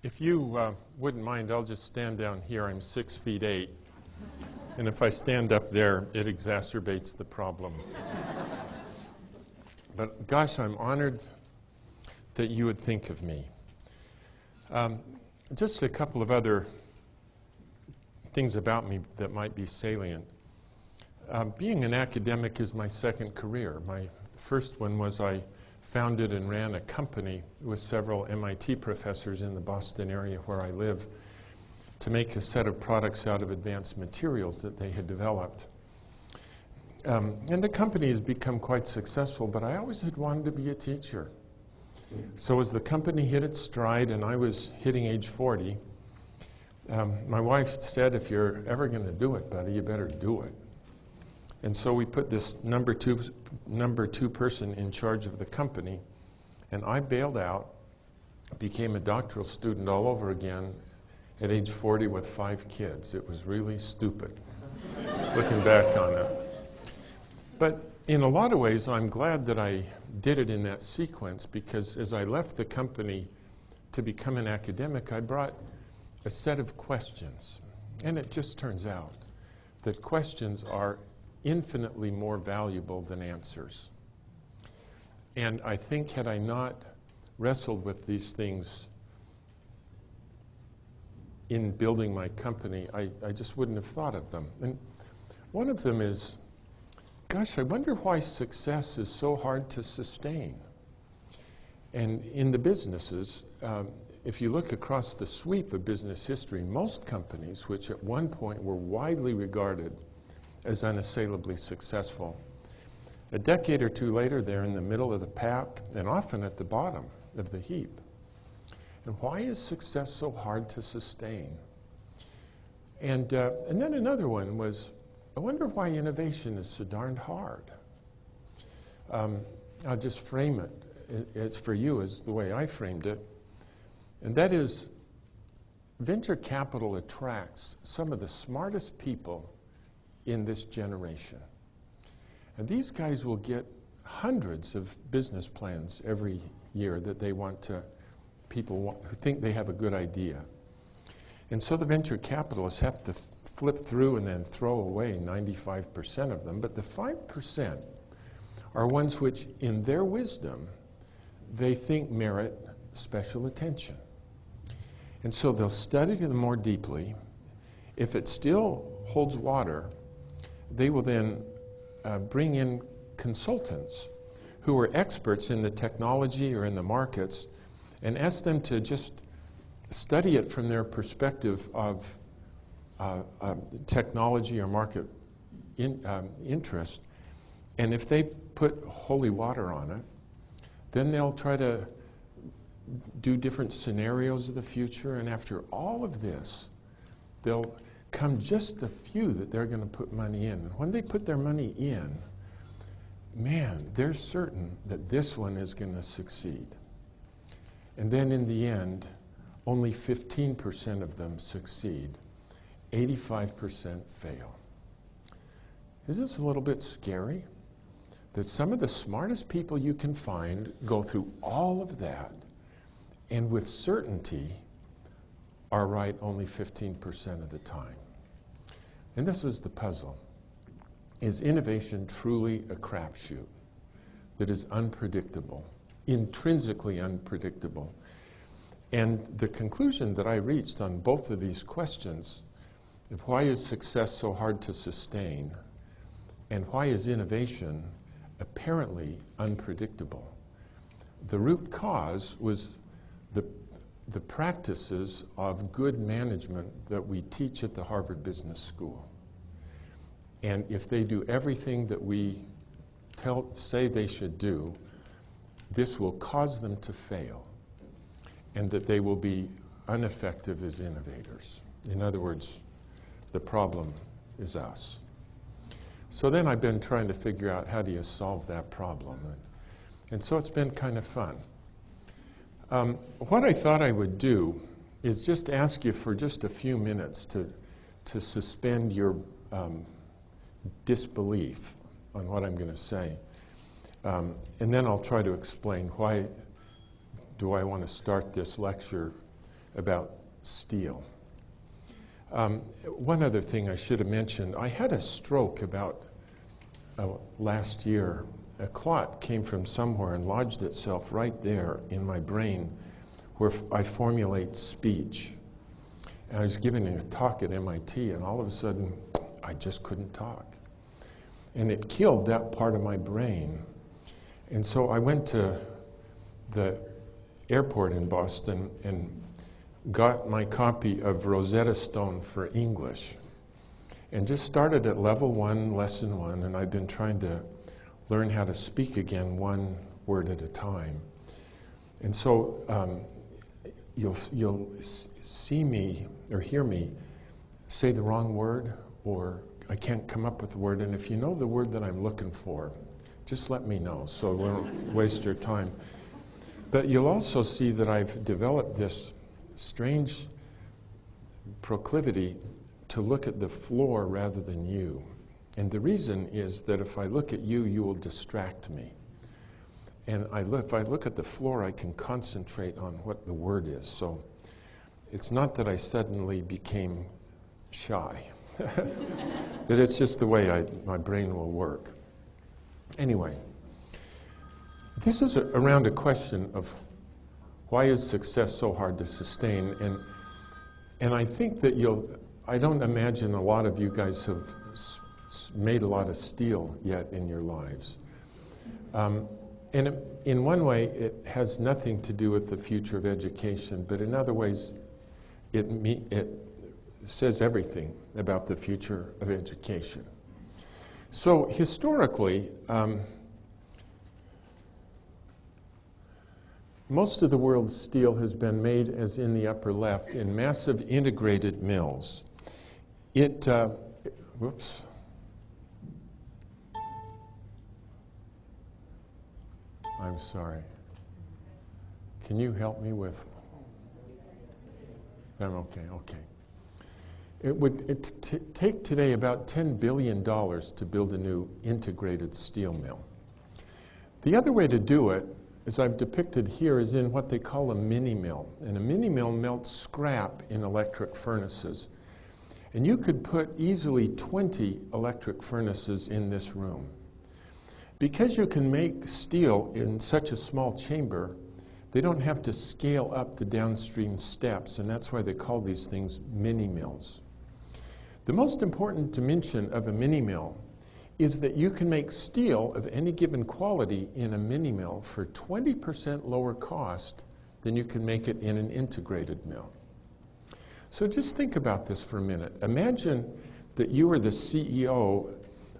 If you wouldn't mind, I'll just stand down here. I'm 6'8", and if I stand up there, it exacerbates the problem. But gosh, I'm honored that you would think of me. Just a couple of other things about me that might be salient. Being an academic is my second career. My first one was I founded and ran a company with several MIT professors in the Boston area where I live to make a set of products out of advanced materials that they had developed. And the company has become quite successful, but I always had wanted to be a teacher. So as the company hit its stride and I was hitting age 40, my wife said, if you're ever going to do it, buddy, you better do it. And so we put this number two person in charge of the company, and I bailed out, became a doctoral student all over again at age 40 with 5 kids. It was really stupid, looking back on it. But in a lot of ways, I'm glad that I did it in that sequence, because as I left the company to become an academic, I brought a set of questions. And it just turns out that questions are infinitely more valuable than answers. And I think had I not wrestled with these things in building my company, I just wouldn't have thought of them. And one of them is, gosh, I wonder why success is so hard to sustain. And in the businesses, if you look across the sweep of business history, most companies, which at one point were widely regarded as unassailably successful, a decade or two later, they're in the middle of the pack and often at the bottom of the heap. And why is success so hard to sustain? And then another one was, I wonder why innovation is so darned hard. I'll just frame it. It's for you as the way I framed it. And that is, venture capital attracts some of the smartest people in this generation. And these guys will get hundreds of business plans every year that they want to, people who think they have a good idea. And so the venture capitalists have to flip through and then throw away 95% of them. But the 5% are ones which, in their wisdom, they think merit special attention. And so they'll study them more deeply. If it still holds water, they will then bring in consultants who are experts in the technology or in the markets and ask them to just study it from their perspective of technology or market interest. And if they put holy water on it, then they'll try to do different scenarios of the future. And after all of this, they'll come just the few that they're going to put money in. And when they put their money in, man, they're certain that this one is going to succeed. And then in the end, only 15% of them succeed. 85% fail. Isn't this a little bit scary? That some of the smartest people you can find go through all of that and with certainty are right only 15% of the time. And this was the puzzle. Is innovation truly a crapshoot that is unpredictable, intrinsically unpredictable? And the conclusion that I reached on both of these questions of why is success so hard to sustain and why is innovation apparently unpredictable, the root cause was the practices of good management that we teach at the Harvard Business School. And if they do everything that we say they should do, this will cause them to fail, and that they will be ineffective as innovators. In other words, the problem is us. So then I've been trying to figure out how do you solve that problem. And so it's been kind of fun. What I thought I would do is just ask you for just a few minutes to suspend your disbelief on what I'm going to say. And then I'll try to explain why do I want to start this lecture about steel. One other thing I should have mentioned, I had a stroke about last year. A clot came from somewhere and lodged itself right there in my brain where I formulate speech. And I was giving a talk at MIT, and all of a sudden, I just couldn't talk. And it killed that part of my brain. And so I went to the airport in Boston and got my copy of Rosetta Stone for English and just started at level 1, lesson 1, and I've been trying to learn how to speak again one word at a time. And so you'll see me or hear me say the wrong word, or I can't come up with the word, and if you know the word that I'm looking for, just let me know so we won't waste your time. But you'll also see that I've developed this strange proclivity to look at the floor rather than you. And the reason is that if I look at you, you will distract me. And if I look at the floor, I can concentrate on what the word is. So it's not that I suddenly became shy, but it's just the way my brain will work. Anyway, this is around a question of why is success so hard to sustain? And I think that I don't imagine a lot of you guys have made a lot of steel yet in your lives. And in one way, it has nothing to do with the future of education, but in other ways, it says everything about the future of education. So historically, most of the world's steel has been made, as in the upper left, in massive integrated mills. Whoops. I'm sorry. Can you help me with? I'm okay. It would take today about $10 billion to build a new integrated steel mill. The other way to do it, as I've depicted here, is in what they call a mini-mill. And a mini-mill melts scrap in electric furnaces. And you could put easily 20 electric furnaces in this room. Because you can make steel in such a small chamber, they don't have to scale up the downstream steps, and that's why they call these things mini-mills. The most important dimension of a mini-mill is that you can make steel of any given quality in a mini-mill for 20% lower cost than you can make it in an integrated mill. So just think about this for a minute. Imagine that you are the CEO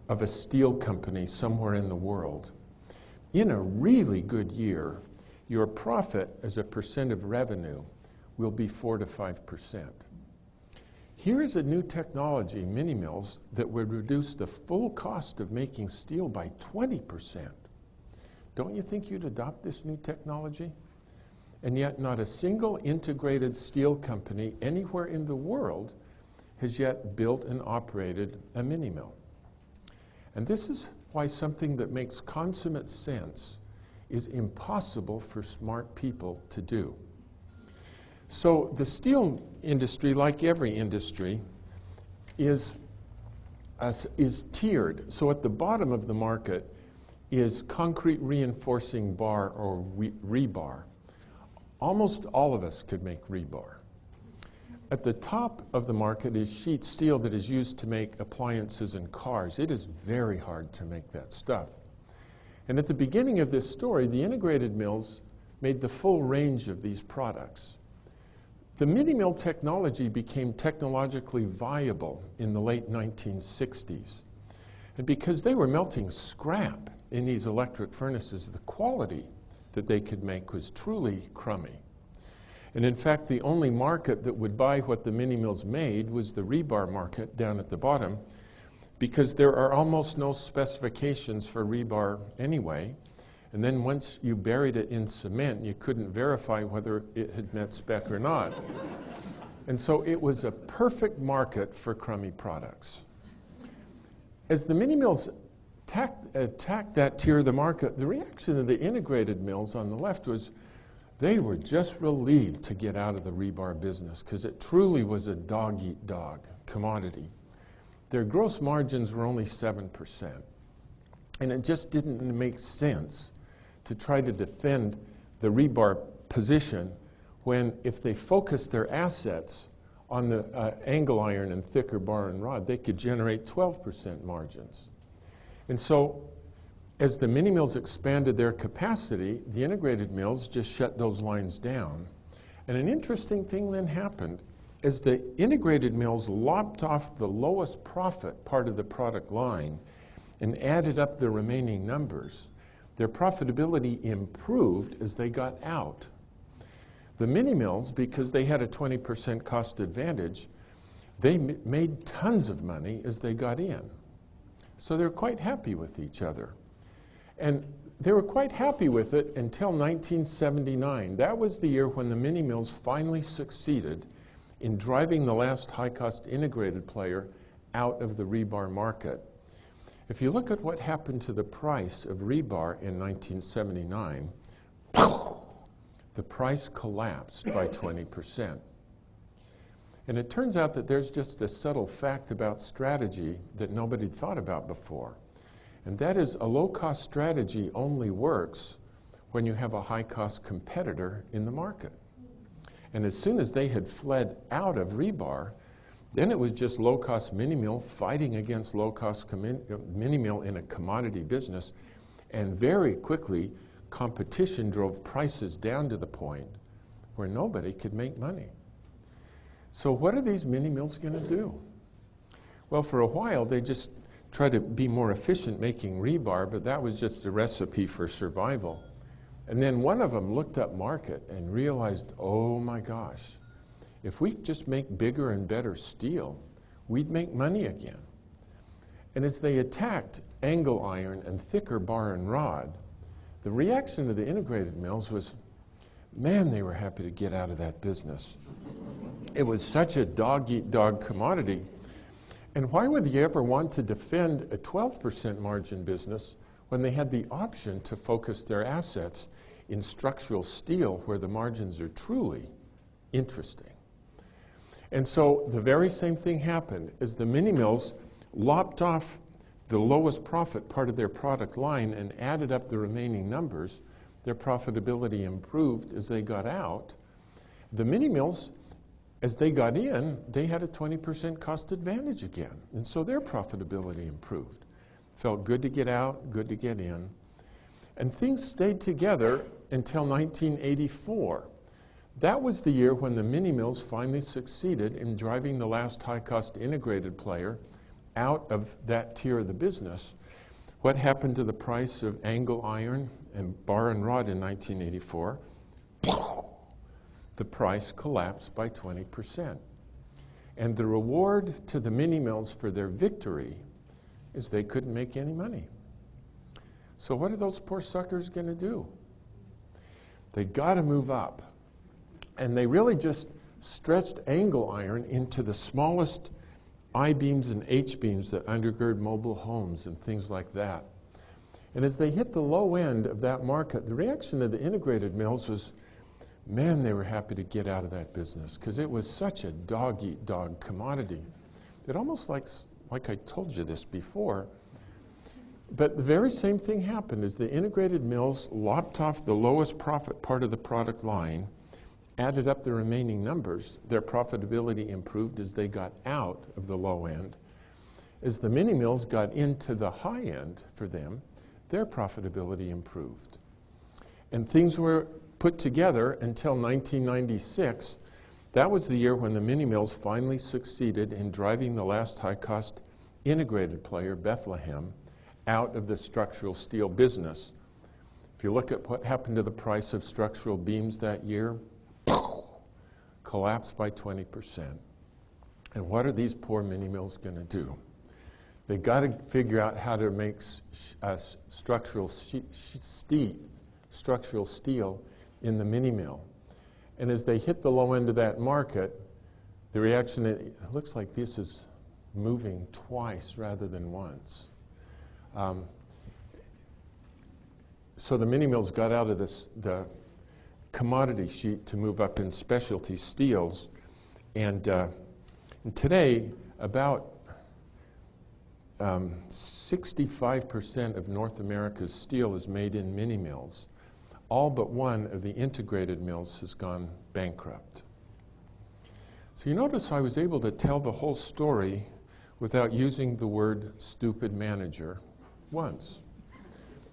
of a steel company somewhere in the world. In a really good year, your profit as a percent of revenue will be 4 to 5%. Here is a new technology, mini-mills, that would reduce the full cost of making steel by 20%. Don't you think you'd adopt this new technology? And yet not a single integrated steel company anywhere in the world has yet built and operated a mini-mill. And this is why something that makes consummate sense is impossible for smart people to do. So the steel industry, like every industry, is tiered. So at the bottom of the market is concrete reinforcing bar or rebar. Almost all of us could make rebar. At the top of the market is sheet steel that is used to make appliances and cars. It is very hard to make that stuff. And at the beginning of this story, the integrated mills made the full range of these products. The mini-mill technology became technologically viable in the late 1960s. And because they were melting scrap in these electric furnaces, the quality that they could make was truly crummy. And in fact, the only market that would buy what the mini-mills made was the rebar market down at the bottom, because there are almost no specifications for rebar anyway. And then once you buried it in cement, you couldn't verify whether it had met spec or not. And so it was a perfect market for crummy products. As the mini-mills attacked that tier of the market, the reaction of the integrated mills on the left was they were just relieved to get out of the rebar business because it truly was a dog-eat-dog commodity. Their gross margins were only 7%. And it just didn't make sense to try to defend the rebar position when if they focused their assets on the angle iron and thicker bar and rod, they could generate 12% margins. And so as the mini mills expanded their capacity, the integrated mills just shut those lines down. And an interesting thing then happened. As the integrated mills lopped off the lowest profit part of the product line and added up the remaining numbers, their profitability improved as they got out. The mini mills, because they had a 20% cost advantage, they made tons of money as they got in. So they're quite happy with each other. And they were quite happy with it until 1979. That was the year when the mini mills finally succeeded in driving the last high-cost integrated player out of the rebar market. If you look at what happened to the price of rebar in 1979, the price collapsed by 20%. And it turns out that there's just a subtle fact about strategy that nobody thought about before. And that is a low-cost strategy only works when you have a high-cost competitor in the market. And as soon as they had fled out of rebar, then it was just low-cost mini-mill fighting against low-cost mini-mill in a commodity business. And very quickly, competition drove prices down to the point where nobody could make money. So what are these mini-mills going to do? Well, for a while, they just try to be more efficient making rebar, but that was just a recipe for survival. And then one of them looked up market and realized, oh my gosh, if we just make bigger and better steel, we'd make money again. And as they attacked angle iron and thicker bar and rod, the reaction of the integrated mills was, man, they were happy to get out of that business. It was such a dog-eat-dog commodity. And why would you ever want to defend a 12% margin business when they had the option to focus their assets in structural steel where the margins are truly interesting? And so the very same thing happened as the mini mills lopped off the lowest profit part of their product line and added up the remaining numbers. Their profitability improved as they got out. The mini mills, as they got in, they had a 20% cost advantage again. And so their profitability improved. Felt good to get out, good to get in. And things stayed together until 1984. That was the year when the mini mills finally succeeded in driving the last high-cost integrated player out of that tier of the business. What happened to the price of angle iron and bar and rod in 1984? The price collapsed by 20%. And the reward to the mini mills for their victory is they couldn't make any money. So what are those poor suckers going to do? They got to move up. And they really just stretched angle iron into the smallest I-beams and H-beams that undergird mobile homes and things like that. And as they hit the low end of that market, the reaction of the integrated mills was, man, they were happy to get out of that business because it was such a dog-eat-dog commodity. It almost like I told you this before, but the very same thing happened as the integrated mills lopped off the lowest profit part of the product line, added up the remaining numbers, their profitability improved as they got out of the low end. As the mini mills got into the high end for them, their profitability improved. And things were put together until 1996. That was the year when the mini mills finally succeeded in driving the last high-cost integrated player, Bethlehem, out of the structural steel business. If you look at what happened to the price of structural beams that year, collapsed by 20%. And what are these poor mini mills going to do? They got to figure out how to make structural steel in the mini mill. And as they hit the low end of that market, the reaction, it looks like this is moving twice rather than once. So the mini mills got out of the commodity sheet to move up in specialty steels. And today, about 65% of North America's steel is made in mini mills. All but one of the integrated mills has gone bankrupt. So you notice I was able to tell the whole story without using the word stupid manager once,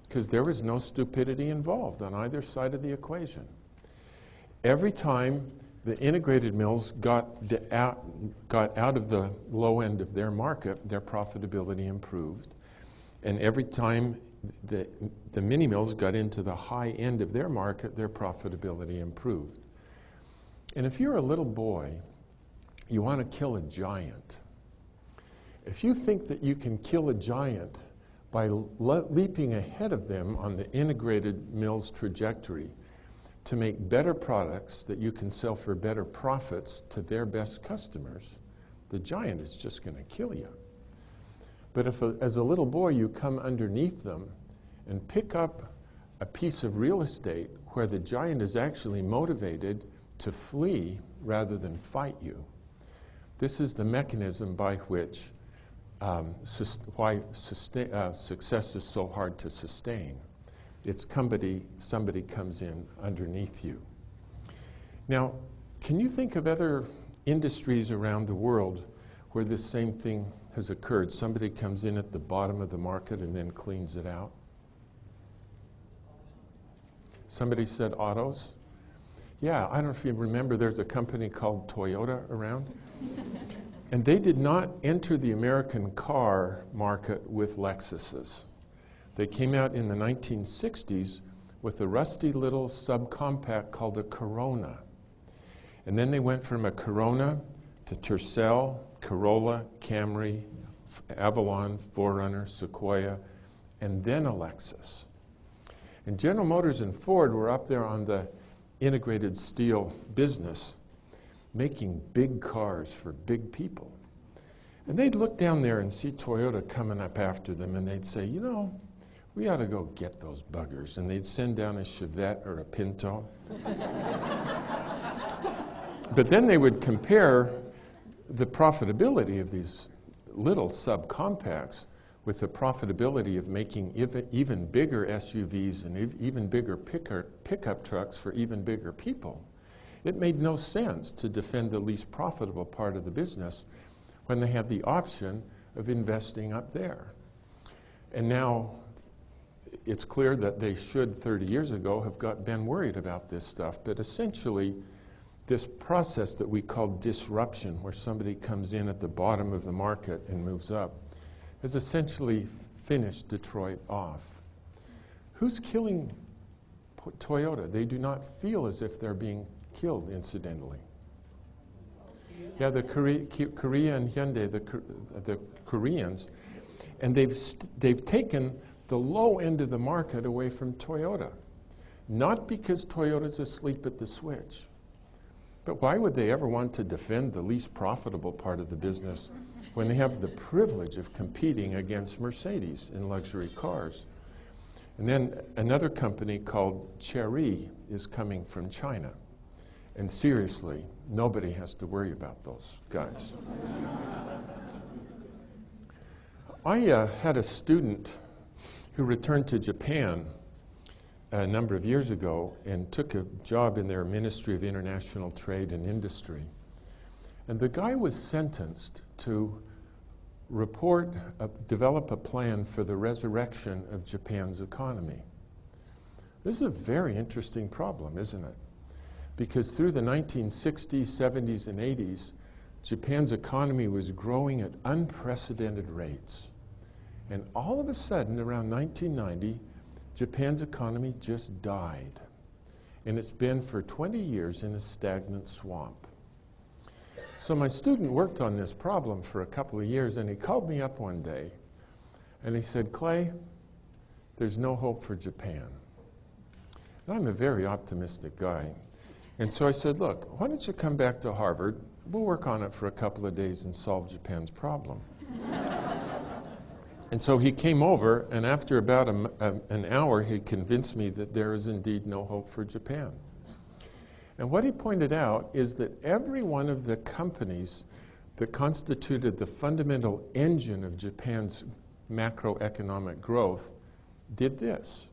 because there was no stupidity involved on either side of the equation. Every time the integrated mills got out of the low end of their market, their profitability improved. And every time the mini mills got into the high end of their market, their profitability improved. And if you're a little boy, you want to kill a giant. If you think that you can kill a giant by leaping ahead of them on the integrated mill's trajectory to make better products that you can sell for better profits to their best customers, the giant is just going to kill you. But if, as a little boy, you come underneath them and pick up a piece of real estate where the giant is actually motivated to flee rather than fight you, this is the mechanism by which success is so hard to sustain. It's somebody comes in underneath you. Now, can you think of other industries around the world where this same thing has occurred? Somebody comes in at the bottom of the market and then cleans it out. Somebody said autos. Yeah, I don't know if you remember, there's a company called Toyota around. And they did not enter the American car market with Lexuses. They came out in the 1960s with a rusty little subcompact called a Corona. And then they went from a Corona to Tercel, Corolla, Camry, Avalon, 4Runner, Sequoia, and then a Lexus. And General Motors and Ford were up there on the integrated steel business, making big cars for big people. And they'd look down there and see Toyota coming up after them, and they'd say, you know, we ought to go get those buggers. And they'd send down a Chevette or a Pinto. But then they would compare the profitability of these little subcompacts with the profitability of making even bigger SUVs and even bigger pickup trucks for even bigger people. It made no sense to defend the least profitable part of the business when they had the option of investing up there. And now it's clear that they should, 30 years ago, have been worried about this stuff. But essentially, this process that we call disruption, where somebody comes in at the bottom of the market and moves up, has essentially finished Detroit off. Who's killing Toyota? They do not feel as if they're being killed, incidentally. Yeah, the Korea and Hyundai, the Koreans, and they've taken the low end of the market away from Toyota. Not because Toyota's asleep at the switch, but why would they ever want to defend the least profitable part of the business when they have the privilege of competing against Mercedes in luxury cars? And then another company called Chery is coming from China. And seriously, nobody has to worry about those guys. I had a student who returned to Japan a number of years ago and took a job in their Ministry of International Trade and Industry. And the guy was sentenced to develop a plan for the resurrection of Japan's economy. This is a very interesting problem, isn't it? Because through the 1960s, 70s, and 80s, Japan's economy was growing at unprecedented rates. And all of a sudden, around 1990, Japan's economy just died. And it's been for 20 years in a stagnant swamp. So my student worked on this problem for a couple of years, and he called me up one day, and he said, Clay, there's no hope for Japan. And I'm a very optimistic guy. And so I said, look, why don't you come back to Harvard? We'll work on it for a couple of days and solve Japan's problem. And so he came over, and after about an hour, he convinced me that there is indeed no hope for Japan. And what he pointed out is that every one of the companies that constituted the fundamental engine of Japan's macroeconomic growth did this.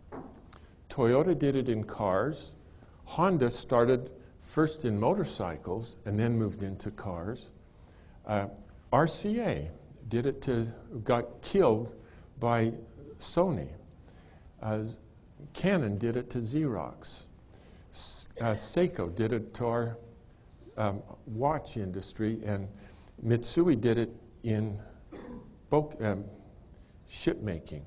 Toyota did it in cars. Honda started first in motorcycles and then moved into cars. RCA did it got killed by Sony. Canon did it to Xerox. Seiko did it to our watch industry, and Mitsui did it in ship making.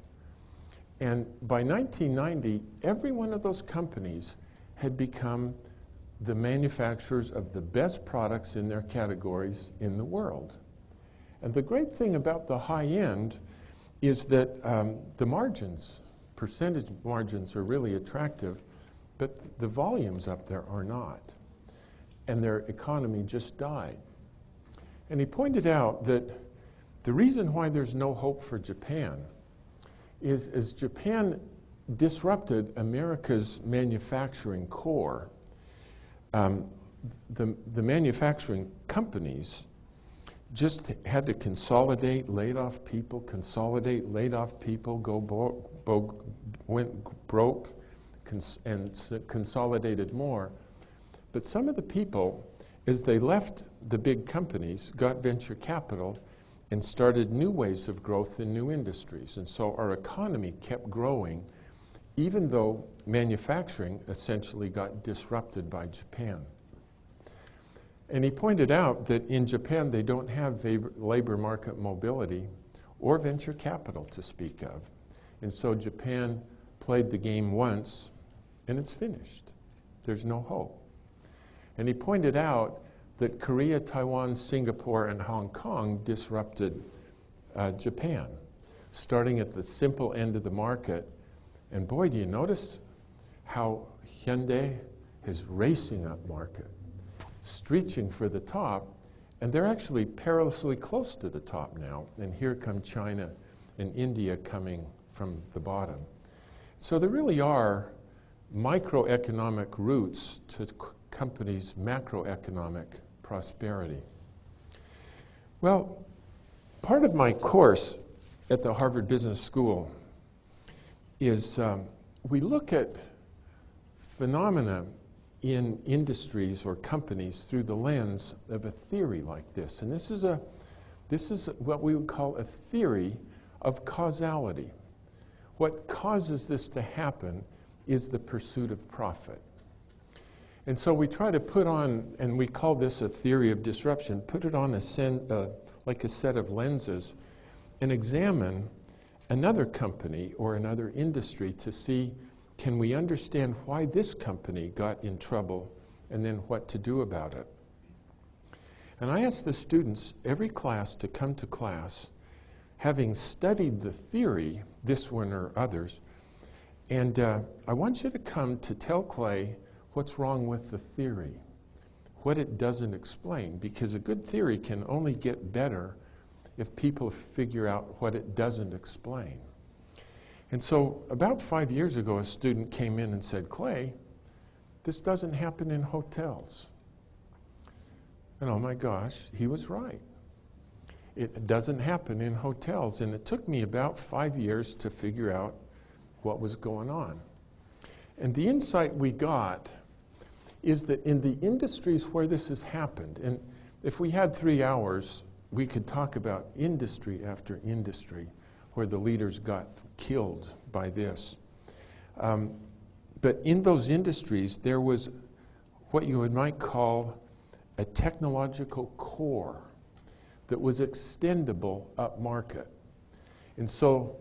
And by 1990, every one of those companies had become the manufacturers of the best products in their categories in the world. And the great thing about the high end is that the margins, percentage margins, are really attractive, but the volumes up there are not. And their economy just died. And he pointed out that the reason why there's no hope for Japan is as Japan disrupted America's manufacturing core, the manufacturing companies just had to consolidate, laid off people, went broke, and consolidated more. But some of the people, as they left the big companies, got venture capital and started new ways of growth in new industries. And so our economy kept growing, even though manufacturing essentially got disrupted by Japan. And he pointed out that in Japan they don't have labor market mobility or venture capital to speak of. And so Japan played the game once, and it's finished. There's no hope. And he pointed out that Korea, Taiwan, Singapore, and Hong Kong disrupted Japan, starting at the simple end of the market. And boy, do you notice how Hyundai is racing up market, screeching for the top, and they're actually perilously close to the top now. And here come China and India coming from the bottom. So there really are microeconomic roots to companies' macroeconomic prosperity. Well, part of my course at the Harvard Business School is we look at phenomena in industries or companies through the lens of a theory like this. And this is what we would call a theory of causality. What causes this to happen is the pursuit of profit. And so we try to put on, and we call this a theory of disruption, put it on like a set of lenses and examine another company or another industry to see, can we understand why this company got in trouble and then what to do about it. And I ask the students every class to come to class having studied the theory, this one or others, and I want you to come to tell Clay what's wrong with the theory, what it doesn't explain, because a good theory can only get better if people figure out what it doesn't explain. And so about 5 years ago, a student came in and said, Clay, this doesn't happen in hotels. And oh my gosh, he was right. It doesn't happen in hotels. And it took me about 5 years to figure out what was going on. And the insight we got is that in the industries where this has happened, and if we had 3 hours, we could talk about industry after industry where the leaders got killed by this. But in those industries, there was what you might call a technological core that was extendable up market. And so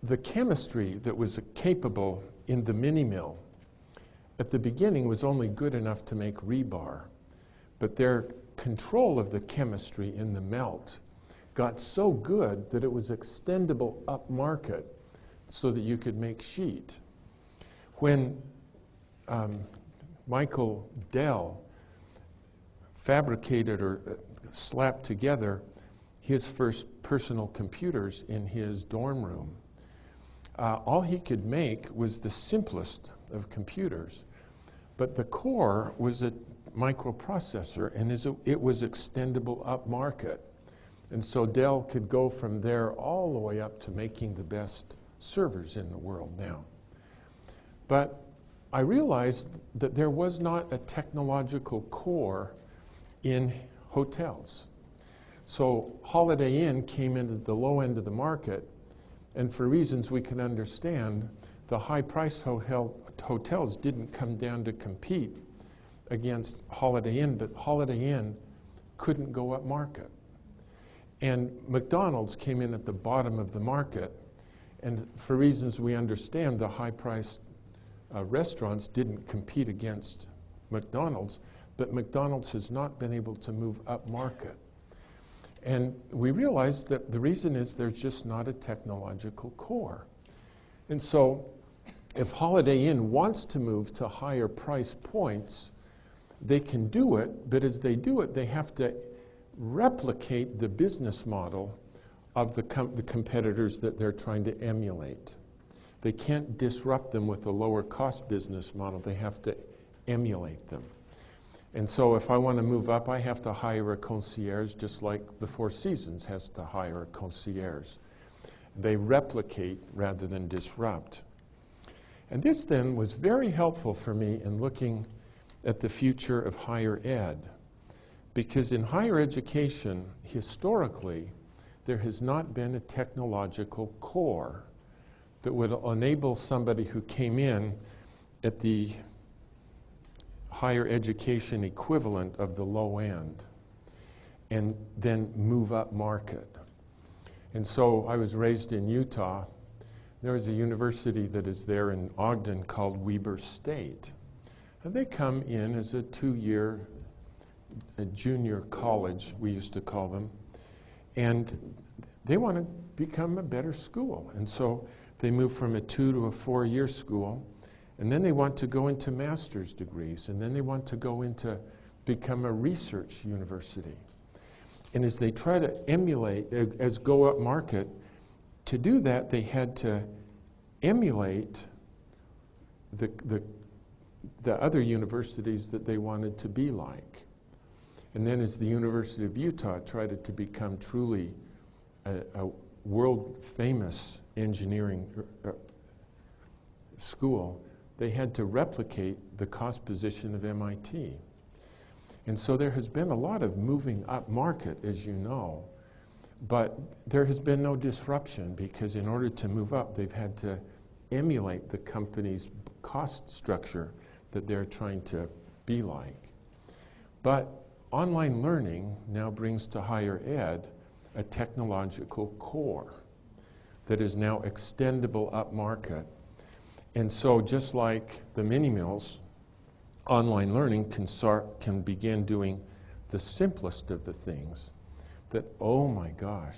the chemistry that was capable in the Minimill at the beginning was only good enough to make rebar, but their control of the chemistry in the melt got so good that it was extendable up market so that you could make sheet. When Michael Dell fabricated or slapped together his first personal computers in his dorm room, all he could make was the simplest of computers. But the core was a microprocessor, and it was extendable up market. And so Dell could go from there all the way up to making the best servers in the world now. But I realized that there was not a technological core in hotels. So Holiday Inn came into the low end of the market, and for reasons we can understand, the high-priced hotels didn't come down to compete against Holiday Inn, but Holiday Inn couldn't go up market. And McDonald's came in at the bottom of the market, and for reasons we understand, the high-priced restaurants didn't compete against McDonald's, but McDonald's has not been able to move up market. And we realized that the reason is there's just not a technological core. And so if Holiday Inn wants to move to higher price points, they can do it, but as they do it, they have to replicate the business model of the competitors that they're trying to emulate. They can't disrupt them with a lower cost business model. They have to emulate them. And so if I want to move up, I have to hire a concierge, just like the Four Seasons has to hire a concierge. They replicate rather than disrupt. And this then was very helpful for me in looking at the future of higher ed. Because in higher education, historically, there has not been a technological core that would enable somebody who came in at the higher education equivalent of the low end and then move up market. And so I was raised in Utah. There is a university that is there in Ogden called Weber State. And they come in as a 2-year junior college, we used to call them, and they want to become a better school. And so they move from a 2 to a 4-year school, and then they want to go into master's degrees, and then they want to go into become a research university. And as they try to emulate, as go up market, to do that they had to emulate the other universities that they wanted to be like. And then as the University of Utah tried to become truly a world-famous engineering school, they had to replicate the cost position of MIT. And so there has been a lot of moving up market, as you know, but there has been no disruption because in order to move up, they've had to emulate the company's cost structure that they're trying to be like. But online learning now brings to higher ed a technological core that is now extendable up market. And so just like the Minimills, online learning can begin doing the simplest of the things that, oh my gosh,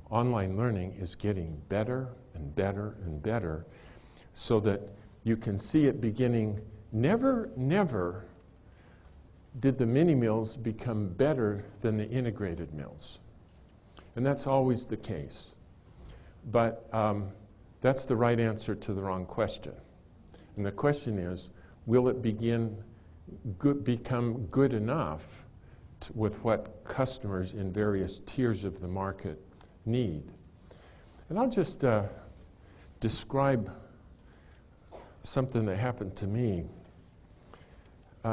online learning is getting better and better and better so that you can see it beginning. Never did the Minimills become better than the integrated mills. And that's always the case. But that's the right answer to the wrong question. And the question is, will it become good enough with what customers in various tiers of the market need? And I'll just describe something that happened to me.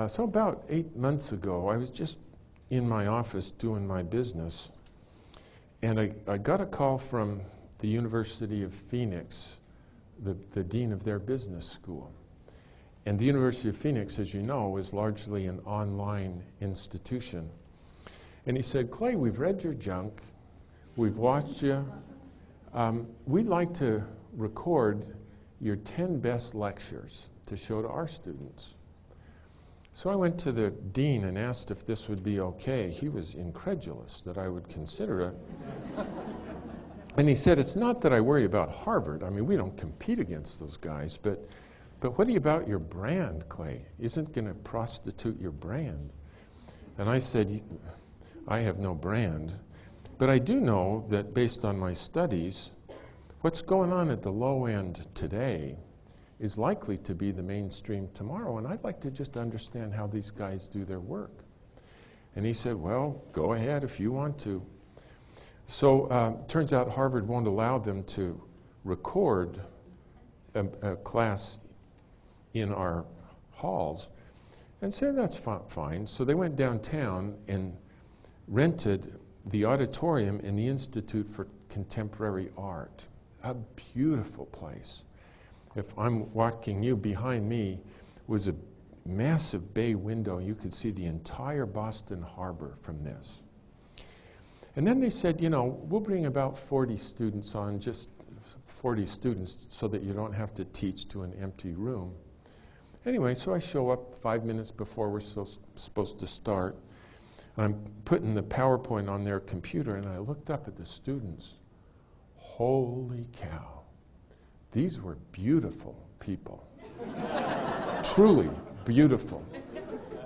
So about 8 months ago, I was just in my office doing my business, and I got a call from the University of Phoenix, the dean of their business school. And the University of Phoenix, as you know, is largely an online institution. And he said, "Clay, we've read your junk. We've watched you. We'd like to record your 10 best lectures to show to our students." So I went to the dean and asked if this would be okay. He was incredulous that I would consider it. And he said, "It's not that I worry about Harvard. I mean, we don't compete against those guys, but what about your brand, Clay? Isn't going to prostitute your brand?" And I said, "I have no brand, but I do know that based on my studies, what's going on at the low end today is likely to be the mainstream tomorrow, and I'd like to just understand how these guys do their work. And he said, well, go ahead if you want to. So turns out Harvard won't allow them to record a class in our halls, and said that's fine. So they went downtown and rented the auditorium in the Institute for Contemporary Art. A beautiful place. If I'm walking, you behind me was a massive bay window. You could see the entire Boston Harbor from this. And then they said, you know, we'll bring about 40 students on, just 40 students, so that you don't have to teach to an empty room. Anyway, so I show up 5 minutes before we're supposed to start. And I'm putting the PowerPoint on their computer, and I looked up at the students. Holy cow. These were beautiful people. Truly beautiful.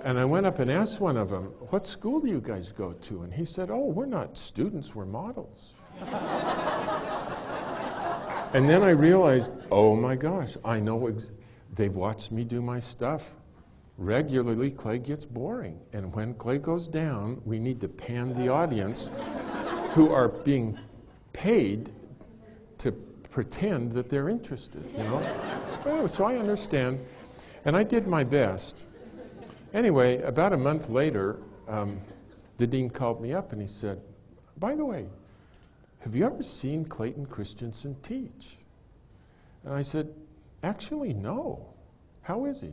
And I went up and asked one of them, what school do you guys go to? And he said, oh, we're not students, we're models. And then I realized, oh my gosh, I know they've watched me do my stuff. Regularly, Clay gets boring. And when Clay goes down, we need to pan the audience who are being paid to pretend that they're interested, you know? Well, so I understand. And I did my best. Anyway, about a month later, the dean called me up and he said, by the way, have you ever seen Clayton Christensen teach? And I said, actually, no. How is he?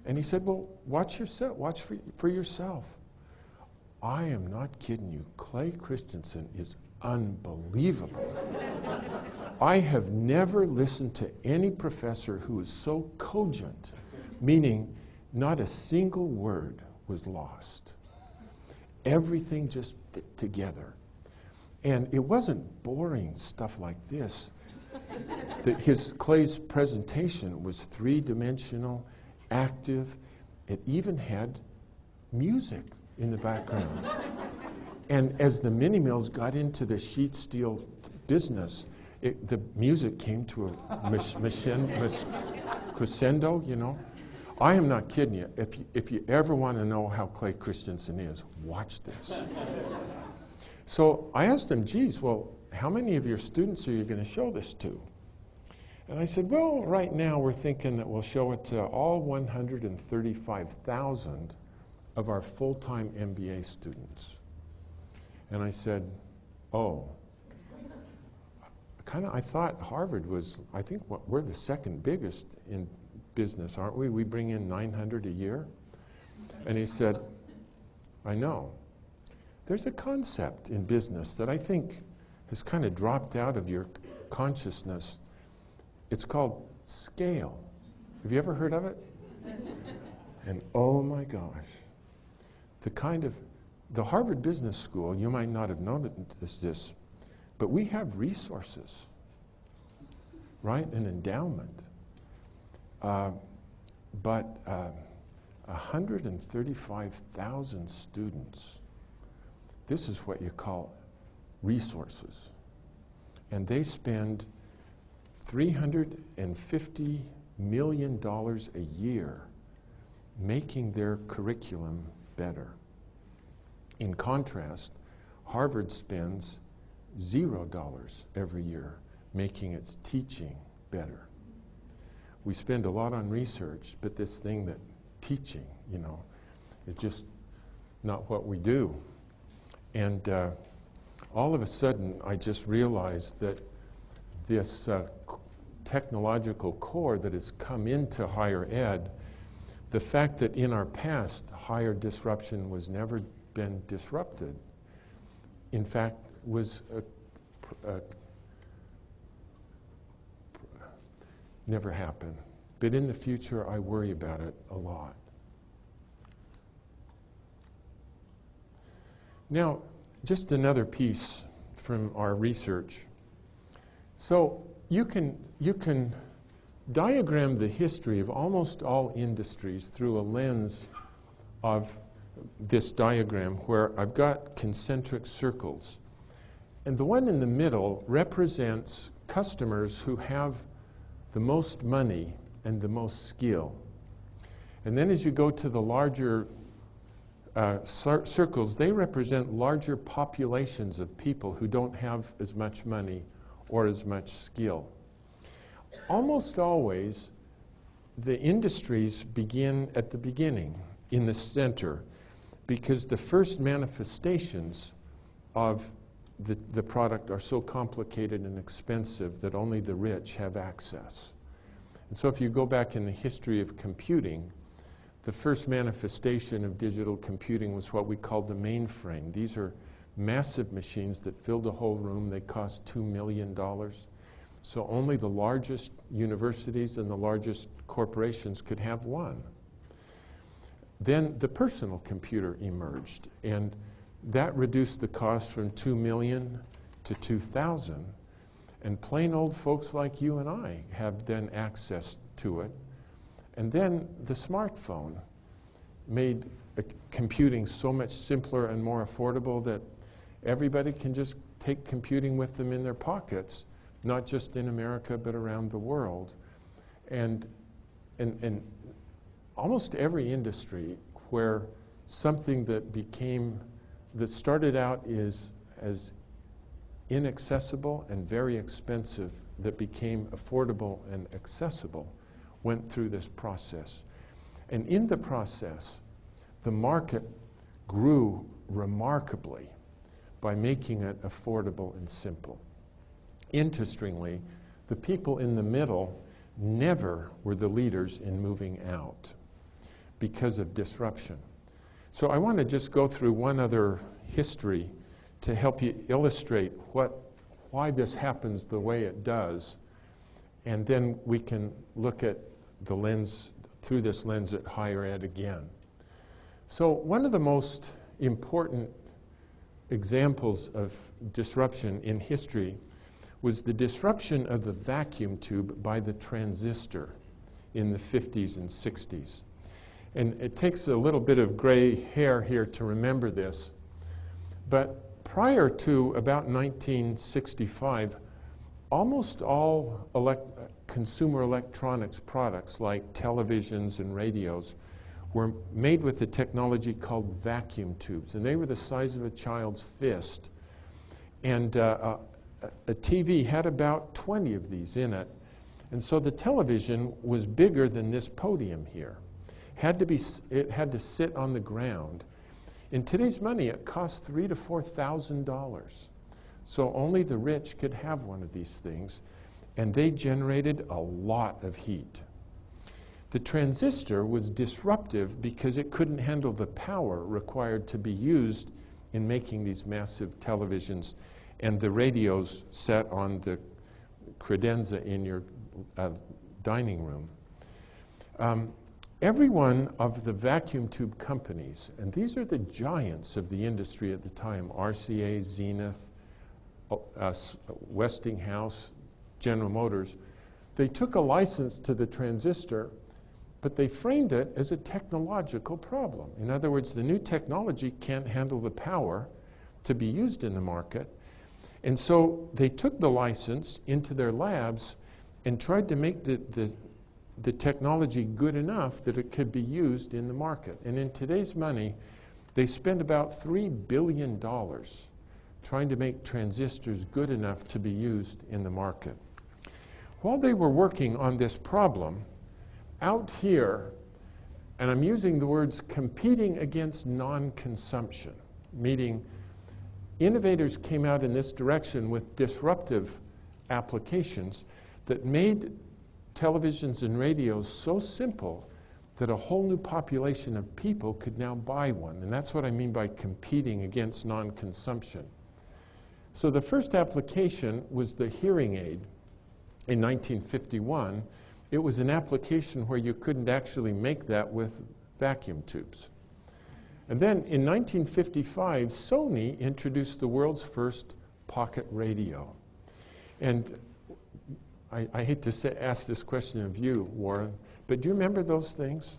And he said, well, watch for yourself. I am not kidding you. Clay Christensen is unbelievable. I have never listened to any professor who is so cogent, meaning not a single word was lost. Everything just fit together. And it wasn't boring stuff like this. Clay's presentation was three-dimensional, active. It even had music in the background. And as the Minimills got into the sheet steel business, the music came to a crescendo, you know. I am not kidding you. If you ever want to know how Clay Christensen is, watch this. So I asked him, geez, well, how many of your students are you going to show this to? And I said, well, right now we're thinking that we'll show it to all 135,000 of our full-time MBA students. And I said, oh. I thought Harvard was, I think we're the second biggest in business, aren't we? We bring in 900 a year. And he said, I know. There's a concept in business that I think has kind of dropped out of your consciousness. It's called scale. Have you ever heard of it? And oh my gosh, the Harvard Business School, you might not have noticed this, but we have resources, right? An endowment. But 135,000 students, this is what you call resources. And they spend $350 million a year making their curriculum better. In contrast, Harvard spends $0 every year making its teaching better. We spend a lot on research, but this thing that teaching, you know, is just not what we do. And all of a sudden, I just realized that this technological core that has come into higher ed, the fact that in our past, higher disruption was never been disrupted, in fact, was never happened. But in the future, I worry about it a lot. Now, just another piece from our research. So you can diagram the history of almost all industries through a lens of this diagram where I've got concentric circles. And the one in the middle represents customers who have the most money, and the most skill. And then as you go to the larger circles, they represent larger populations of people who don't have as much money or as much skill. Almost always, the industries begin at the beginning, in the center, because the first manifestations of the product are so complicated and expensive that only the rich have access. And so if you go back in the history of computing, the first manifestation of digital computing was what we called the mainframe. These are massive machines that filled a whole room. They cost $2 million. So only the largest universities and the largest corporations could have one. Then the personal computer emerged, and that reduced the cost from $2 million to $2,000. And plain old folks like you and I have then access to it. And then the smartphone made computing so much simpler and more affordable that everybody can just take computing with them in their pockets, not just in America, but around the world. And almost every industry where something that started out as inaccessible and very expensive, that became affordable and accessible, went through this process. And in the process, the market grew remarkably by making it affordable and simple. Interestingly, the people in the middle never were the leaders in moving out because of disruption. So I want to just go through one other history to help you illustrate why this happens the way it does, and then we can look at the lens, through this lens, at higher ed again. So one of the most important examples of disruption in history was the disruption of the vacuum tube by the transistor in the 50s and 60s. And it takes a little bit of gray hair here to remember this, but prior to about 1965, almost all consumer electronics products like televisions and radios were made with a technology called vacuum tubes, and they were the size of a child's fist. And a TV had about 20 of these in it, and so the television was bigger than this podium here. It had to sit on the ground. In today's money, it cost $3,000 to $4,000. So only the rich could have one of these things, and they generated a lot of heat. The transistor was disruptive because it couldn't handle the power required to be used in making these massive televisions, and the radios sat on the credenza in your dining room. Every one of the vacuum tube companies, and these are the giants of the industry at the time, RCA, Zenith, Westinghouse, General Motors, they took a license to the transistor, but they framed it as a technological problem. In other words, the new technology can't handle the power to be used in the market. And so they took the license into their labs and tried to make the technology good enough that it could be used in the market. And in today's money, they spend about $3 billion trying to make transistors good enough to be used in the market. While they were working on this problem, out here, and I'm using the words competing against non-consumption, meaning innovators came out in this direction with disruptive applications that made televisions and radios so simple that a whole new population of people could now buy one. And that's what I mean by competing against non-consumption. So the first application was the hearing aid in 1951. It was an application where you couldn't actually make that with vacuum tubes. And then in 1955, Sony introduced the world's first pocket radio. And I hate to ask this question of you, Warren, but do you remember those things?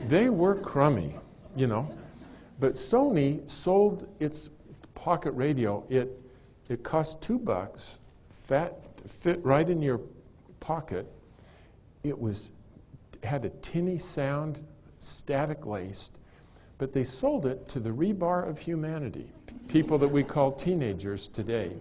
They were crummy, you know. But Sony sold its pocket radio. It cost $2, fit right in your pocket. It had a tinny sound, static laced, but they sold it to the rebar of humanity, people that we call teenagers today.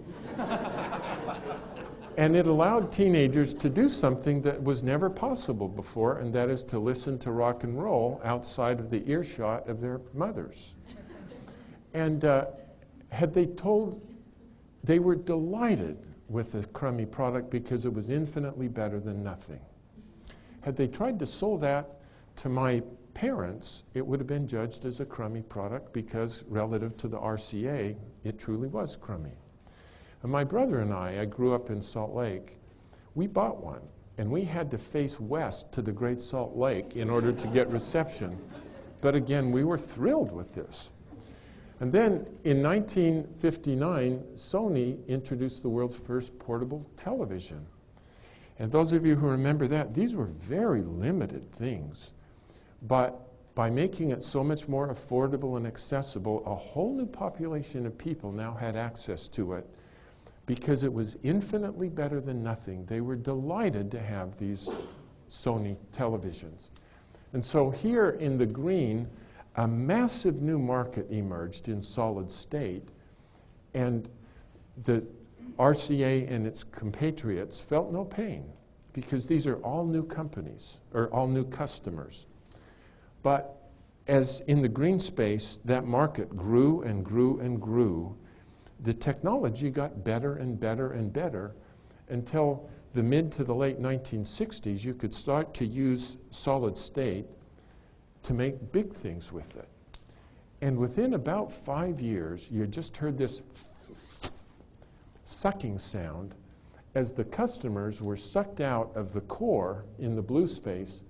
And it allowed teenagers to do something that was never possible before, and that is to listen to rock and roll outside of the earshot of their mothers. And they were delighted with the crummy product because it was infinitely better than nothing. Had they tried to sell that to my parents, it would have been judged as a crummy product because relative to the RCA, it truly was crummy. And my brother and I grew up in Salt Lake, we bought one, and we had to face west to the Great Salt Lake in order to get reception. But again, we were thrilled with this. And then in 1959, Sony introduced the world's first portable television. And those of you who remember that, these were very limited things. But by making it so much more affordable and accessible, a whole new population of people now had access to it because it was infinitely better than nothing. They were delighted to have these Sony televisions. And so here in the green, a massive new market emerged in solid state, and the RCA and its compatriots felt no pain because these are all new companies, or all new customers. But as in the green space, that market grew and grew and grew, the technology got better and better and better until the mid to the late 1960s, you could start to use solid state to make big things with it. And within about 5 years, you just heard this sucking sound as the customers were sucked out of the core in the blue space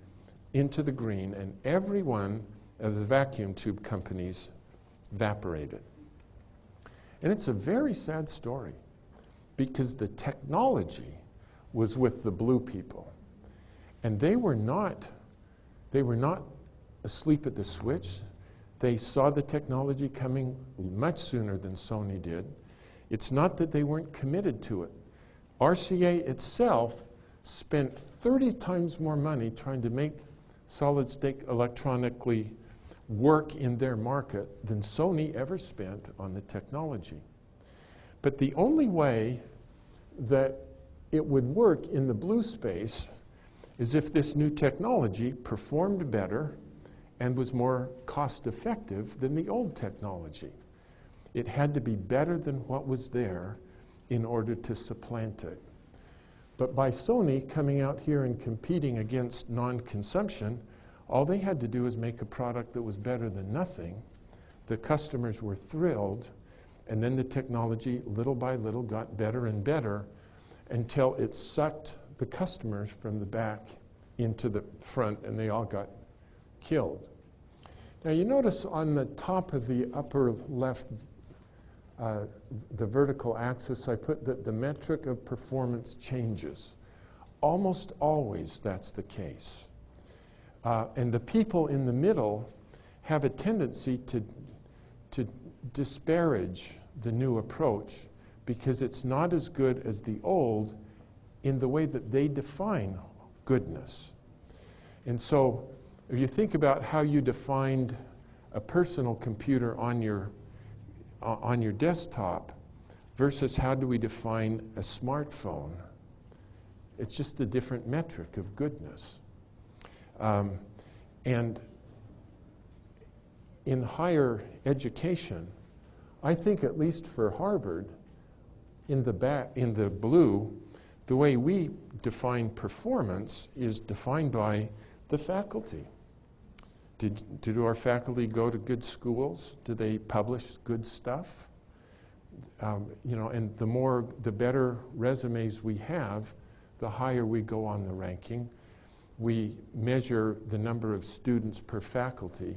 into the green, and every one of the vacuum tube companies evaporated. And it's a very sad story because the technology was with the blue people. And they were not asleep at the switch. They saw the technology coming much sooner than Sony did. It's not that they weren't committed to it. RCA itself spent 30 times more money trying to make solid state electronically work in their market than Sony ever spent on the technology. But the only way that it would work in the blue space is if this new technology performed better and was more cost-effective than the old technology. It had to be better than what was there in order to supplant it. But by Sony coming out here and competing against non-consumption, all they had to do was make a product that was better than nothing. The customers were thrilled, and then the technology, little by little, got better and better until it sucked the customers from the back into the front, and they all got killed. Now you notice on the top of the upper left, the vertical axis, I put that the metric of performance changes. Almost always that's the case. And the people in the middle have a tendency to disparage the new approach because it's not as good as the old in the way that they define goodness. And so if you think about how you defined a personal computer on your desktop versus how do we define a smartphone, it's just a different metric of goodness. And in higher education, I think at least for Harvard, in the blue, the way we define performance is defined by the faculty. Did our faculty go to good schools? Do they publish good stuff? And the better resumes we have, the higher we go on the ranking. We measure the number of students per faculty.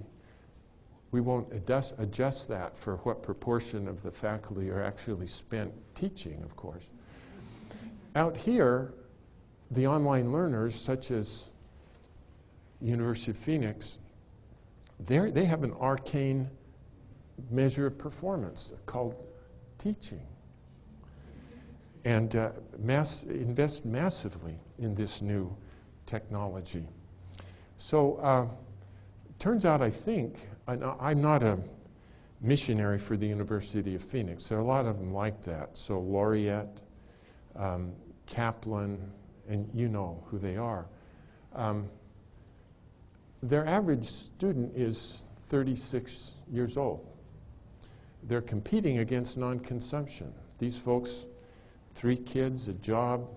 We won't adjust that for what proportion of the faculty are actually spent teaching, of course. Out here, the online learners, such as University of Phoenix, they have an arcane measure of performance called teaching. and invest massively in this new technology. So turns out, I think, I'm not a missionary for the University of Phoenix. There are a lot of them like that. So Laureate, Kaplan, and you know who they are. Their average student is 36 years old. They're competing against non-consumption. These folks, 3 kids, a job.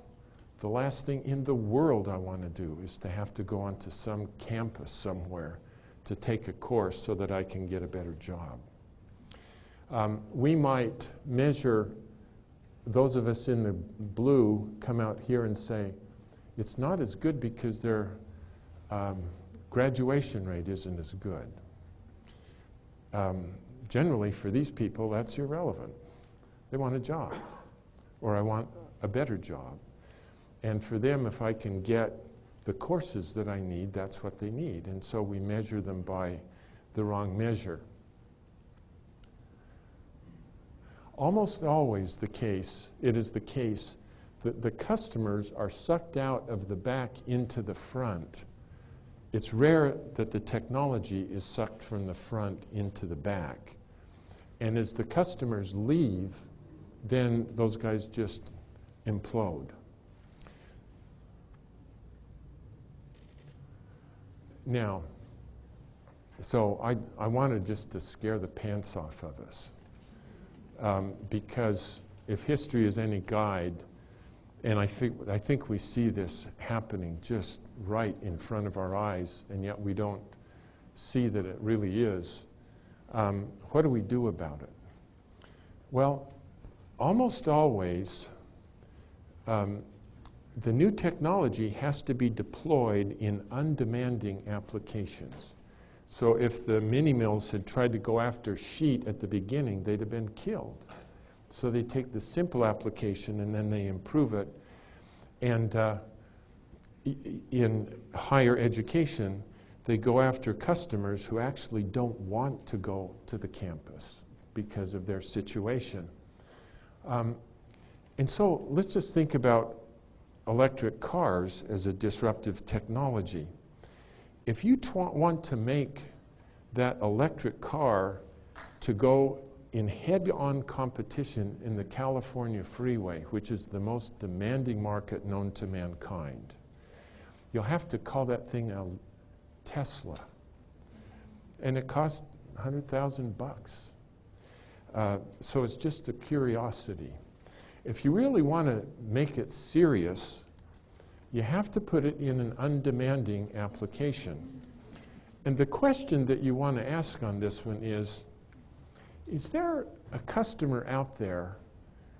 The last thing in the world I want to do is to have to go onto some campus somewhere to take a course so that I can get a better job. We might measure, those of us in the blue come out here and say, it's not as good because their graduation rate isn't as good. Generally, for these people, that's irrelevant. They want a job, or I want a better job. And for them, if I can get the courses that I need, that's what they need. And so we measure them by the wrong measure. Almost always it is the case that the customers are sucked out of the back into the front. It's rare that the technology is sucked from the front into the back. And as the customers leave, then those guys just implode. Now, so I wanted just to scare the pants off of us. Because if history is any guide, and I think we see this happening just right in front of our eyes, and yet we don't see that it really is, what do we do about it? Well, almost always, the new technology has to be deployed in undemanding applications. So if the Minimills had tried to go after sheet at the beginning, they'd have been killed. So they take the simple application and then they improve it. And in higher education, they go after customers who actually don't want to go to the campus because of their situation. And so let's just think about electric cars as a disruptive technology. If you want to make that electric car to go in head-on competition in the California freeway, which is the most demanding market known to mankind, you'll have to call that thing a Tesla. And it costs $100,000. So it's just a curiosity. If you really want to make it serious, you have to put it in an undemanding application. And the question that you want to ask on this one is there a customer out there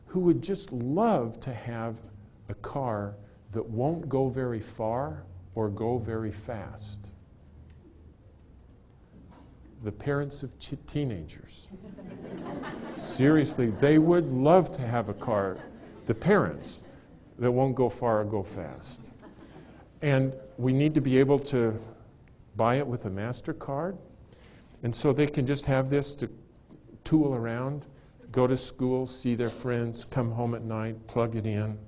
who would just love to have a car that won't go very far or go very fast? The parents of teenagers. Seriously, they would love to have a car, the parents, that won't go far or go fast. And we need to be able to buy it with a MasterCard. And so they can just have this to tool around, go to school, see their friends, come home at night, plug it in.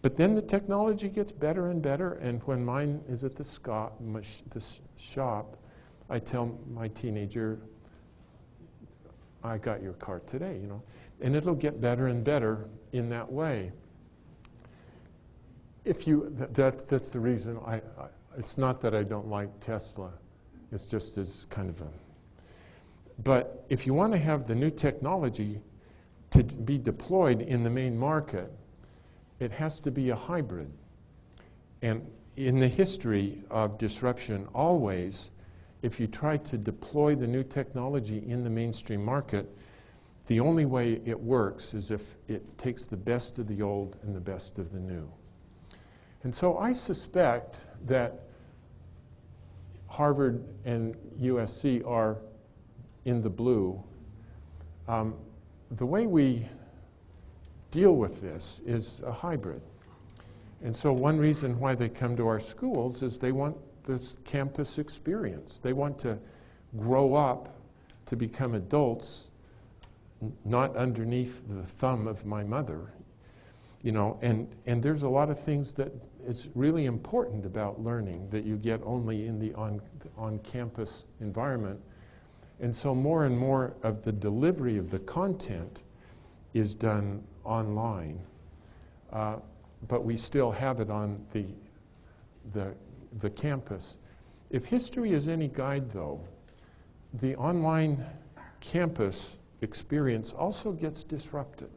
But then the technology gets better and better, and when mine is at the shop, I tell my teenager, I got your car today, you know. And it'll get better and better in that way. If you, that's the reason it's not that I don't like Tesla. It's just as kind of a, but if you want to have the new technology to be deployed in the main market, it has to be a hybrid. And in the history of disruption, always, if you try to deploy the new technology in the mainstream market, the only way it works is if it takes the best of the old and the best of the new. And so I suspect that Harvard and USC are in the blue. The way we deal with this is a hybrid. And so one reason why they come to our schools is they want this campus experience. They want to grow up to become adults, not underneath the thumb of my mother. You know, and there's a lot of things that is really important about learning that you get only in the on-campus environment. And so more and more of the delivery of the content is done online. But we still have it on the campus. If history is any guide, though, the online campus experience also gets disrupted.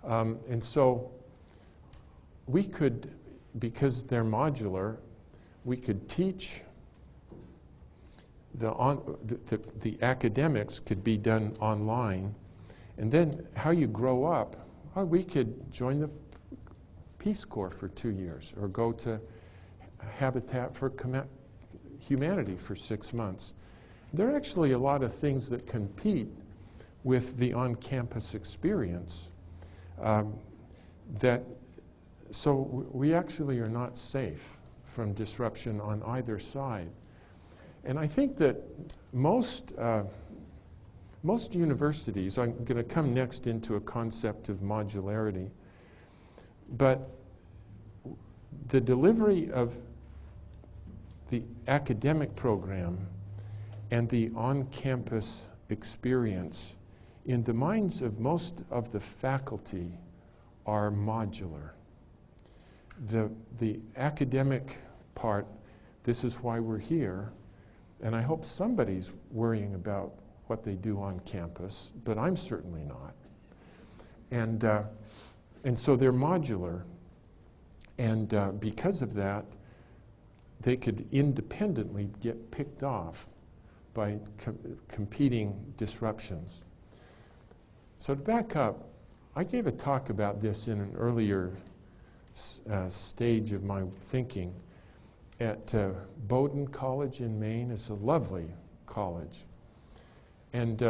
And so we could, because they're modular, we could teach the academics could be done online. And then how you grow up, we could join the Peace Corps for 2 years or go to Habitat for Humanity for 6 months. There are actually a lot of things that compete with the on-campus experience. So we actually are not safe from disruption on either side. And I think that most universities, I'm going to come next into a concept of modularity, but the delivery of the academic program and the on-campus experience in the minds of most of the faculty are modular. The academic part, this is why we're here, and I hope somebody's worrying about what they do on campus, but I'm certainly not. And so they're modular, and because of that, they could independently get picked off by competing disruptions. So to back up, I gave a talk about this in an earlier stage of my thinking at Bowdoin College in Maine. It's a lovely college. And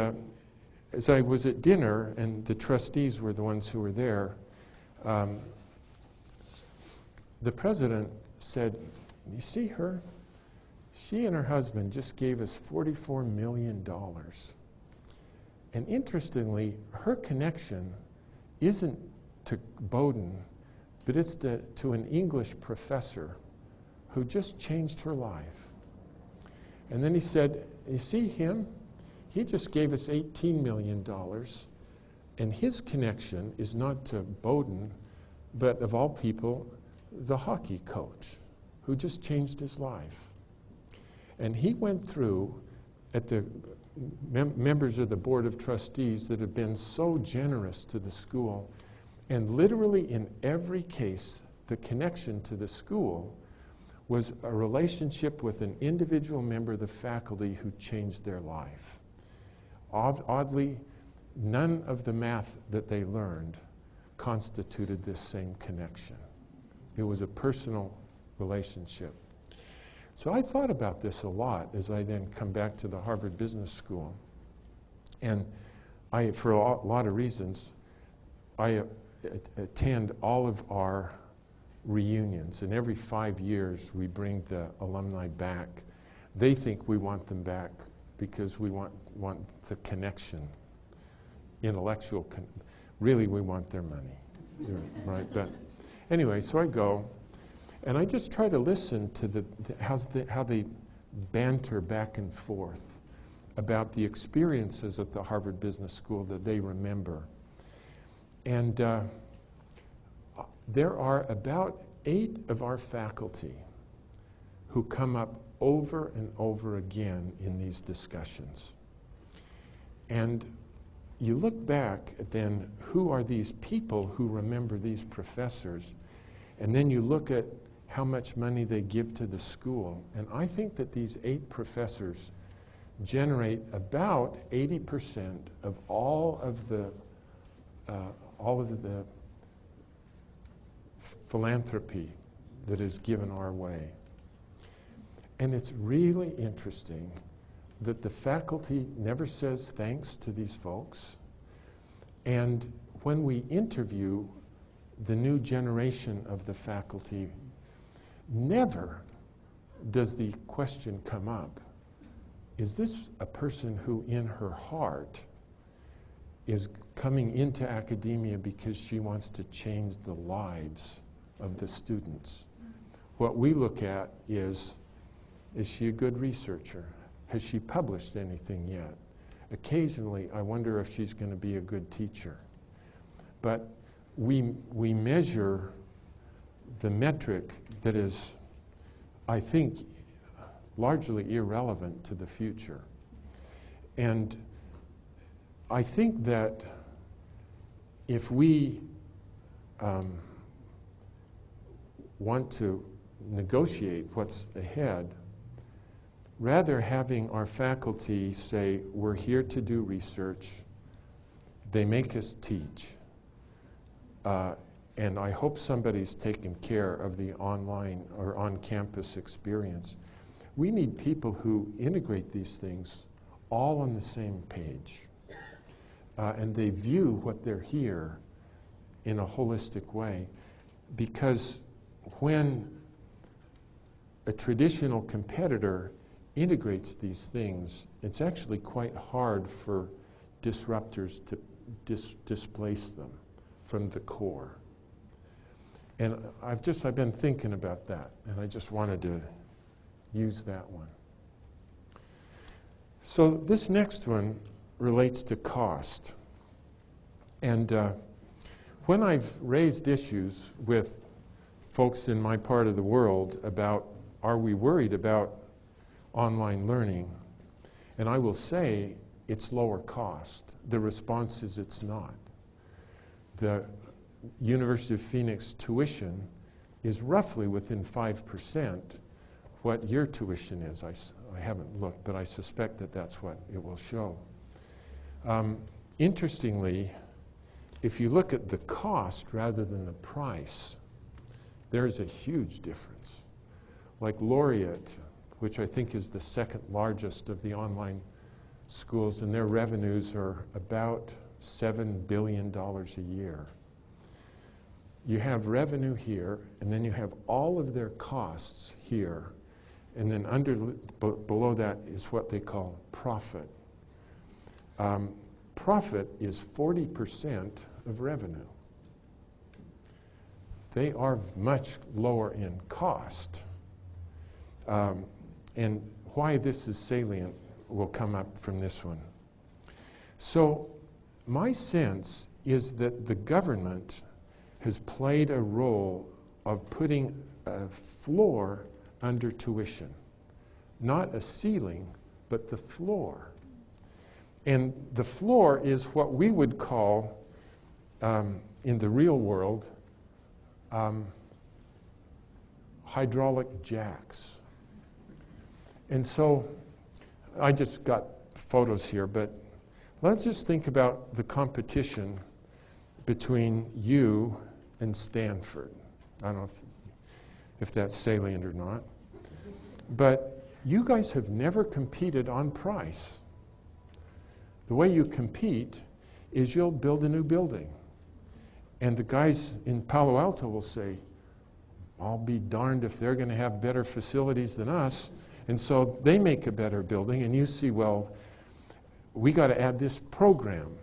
as I was at dinner, and the trustees were the ones who were there, the president said, "You see her? She and her husband just gave us $44 million. And interestingly, her connection isn't to Bowdoin, but it's to an English professor who just changed her life." And then he said, "You see him? He just gave us $18 million, and his connection is not to Bowdoin, but of all people, the hockey coach who just changed his life." And he went through at the members of the Board of Trustees that have been so generous to the school, and literally in every case, the connection to the school was a relationship with an individual member of the faculty who changed their life. Oddly, none of the math that they learned constituted this same connection. It was a personal relationship. So I thought about this a lot as I then come back to the Harvard Business School. And for a lot of reasons, I attend all of our reunions. And every 5 years, we bring the alumni back. They think we want them back because we want the connection, intellectual. Really, we want their money, right? But anyway, so I go. And I just try to listen to how they banter back and forth about the experiences at the Harvard Business School that they remember. And there are about 8 of our faculty who come up over and over again in these discussions. And you look back at then, who are these people who remember these professors? And then you look at how much money they give to the school. And I think that these 8 professors generate about 80% of all of the philanthropy that is given our way. And it's really interesting that the faculty never says thanks to these folks. And when we interview the new generation of the faculty, never does the question come up, is this a person who in her heart is coming into academia because she wants to change the lives of the students. What we look at is she a good researcher? Has she published anything yet? Occasionally, I wonder if she's going to be a good teacher. But we measure the metric that is, I think, largely irrelevant to the future. And I think that if we want to negotiate what's ahead, rather having our faculty say, we're here to do research, they make us teach, and I hope somebody's taken care of the online or on-campus experience. We need people who integrate these things all on the same page. And they view what they're here in a holistic way. Because when a traditional competitor integrates these things, it's actually quite hard for disruptors to displace them from the core. And I've been thinking about that, and I just wanted to use that one. So this next one relates to cost. And when I've raised issues with folks in my part of the world about, are we worried about online learning? And I will say it's lower cost. The response is it's not. The University of Phoenix tuition is roughly within 5% what your tuition is. I haven't looked, but I suspect that that's what it will show. Interestingly, if you look at the cost rather than the price, there's a huge difference. Like Laureate, which I think is the second largest of the online schools, and their revenues are about $7 billion a year. You have revenue here, and then you have all of their costs here, and then below that is what they call profit. Profit is 40% of revenue. They are much lower in cost. And why this is salient will come up from this one. So my sense is that the government has played a role of putting a floor under tuition. Not a ceiling, but the floor. And the floor is what we would call, in the real world, hydraulic jacks. And so I just got photos here, but let's just think about the competition between you and Stanford. I don't know if that's salient or not. But you guys have never competed on price. The way you compete is you'll build a new building. And the guys in Palo Alto will say, I'll be darned if they're going to have better facilities than us. And so they make a better building, and you see, well, we got to add this program.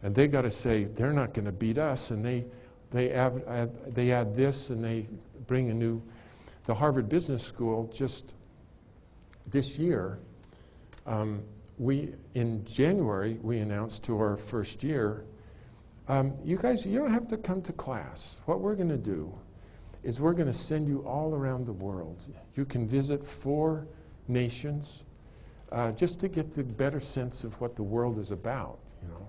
And they got to say, they're not going to beat us. And they add this, and they bring the Harvard Business School just this year, in January, we announced to our first year, you guys, you don't have to come to class. What we're going to do is we're going to send you all around the world. You can visit 4 nations just to get the better sense of what the world is about, you know.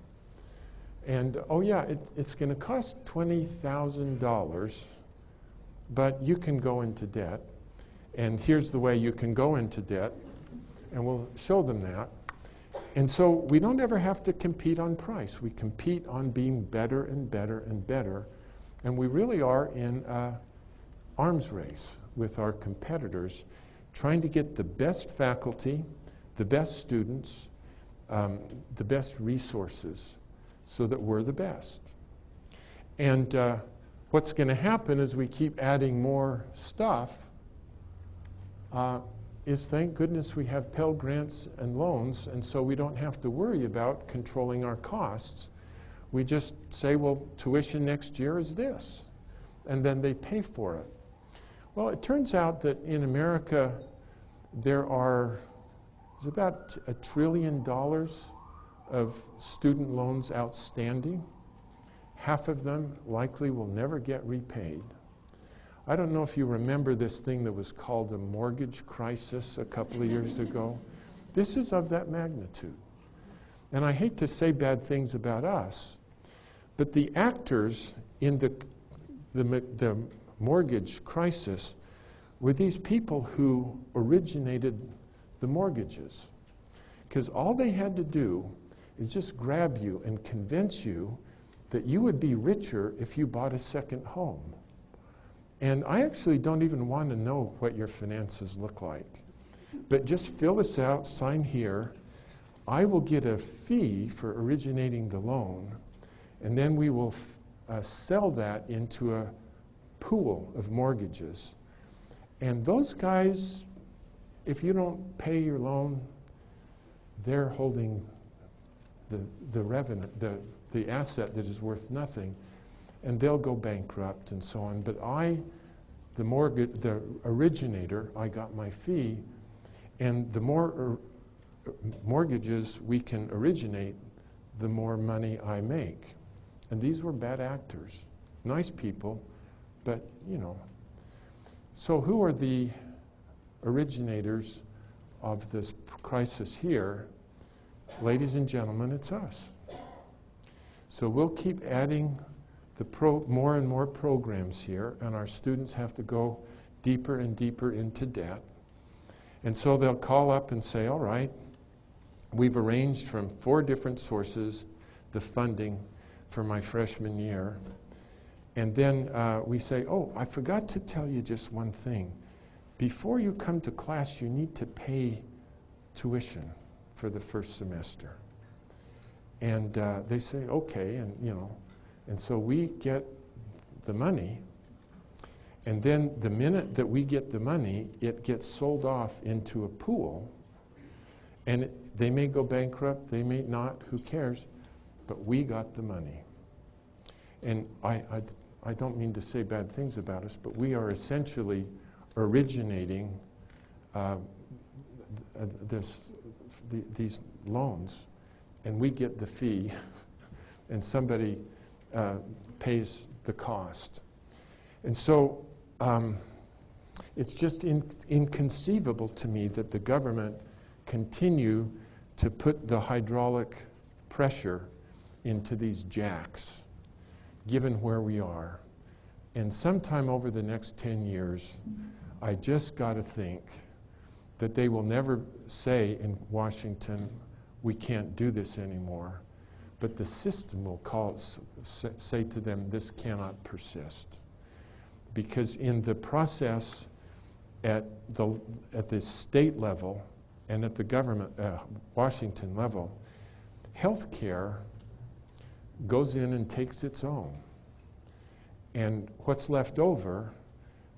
And, oh yeah, it's going to cost $20,000, but you can go into debt. And here's the way you can go into debt, and we'll show them that. And so we don't ever have to compete on price. We compete on being better and better and better. And we really are in an arms race with our competitors, trying to get the best faculty, the best students, the best resources, so that we're the best. And what's going to happen as we keep adding more stuff is, thank goodness, we have Pell Grants and loans, and so we don't have to worry about controlling our costs. We just say, well, tuition next year is this. And then they pay for it. Well, it turns out that in America, there's about $1 trillion of student loans outstanding. Half of them likely will never get repaid. I don't know if you remember this thing that was called a mortgage crisis a couple of years ago. This is of that magnitude. And I hate to say bad things about us, but the actors in the mortgage crisis were these people who originated the mortgages. Because all they had to do is just grab you and convince you that you would be richer if you bought a second home. And I actually don't even want to know what your finances look like. But just fill this out, sign here. I will get a fee for originating the loan, and then we will sell that into a pool of mortgages. And those guys, if you don't pay your loan, they're holding the revenue, the asset that is worth nothing, and they'll go bankrupt and so on. But the originator, I got my fee, and the more mortgages we can originate, the more money I make. And these were bad actors, nice people, but you know. So who are the originators of this crisis here? Ladies and gentlemen, it's us. So we'll keep adding more and more programs here, and our students have to go deeper and deeper into debt. And so they'll call up and say, all right, we've arranged from 4 different sources the funding for my freshman year. And then we say, oh, I forgot to tell you just one thing. Before you come to class, you need to pay tuition for the first semester. And they say, okay, and you know. And so we get the money, and then the minute that we get the money, it gets sold off into a pool, and they may go bankrupt, they may not, who cares, but we got the money. And I don't mean to say bad things about us, but we are essentially originating these loans, and we get the fee, and somebody pays the cost. And so it's just inconceivable to me that the government continue to put the hydraulic pressure into these jacks, given where we are. And sometime over the next 10 years, I just got to think that they will never say in Washington, we can't do this anymore. But the system will say to them, this cannot persist. Because in the process at the state level and at the government, Washington level, healthcare goes in and takes its own. And what's left over,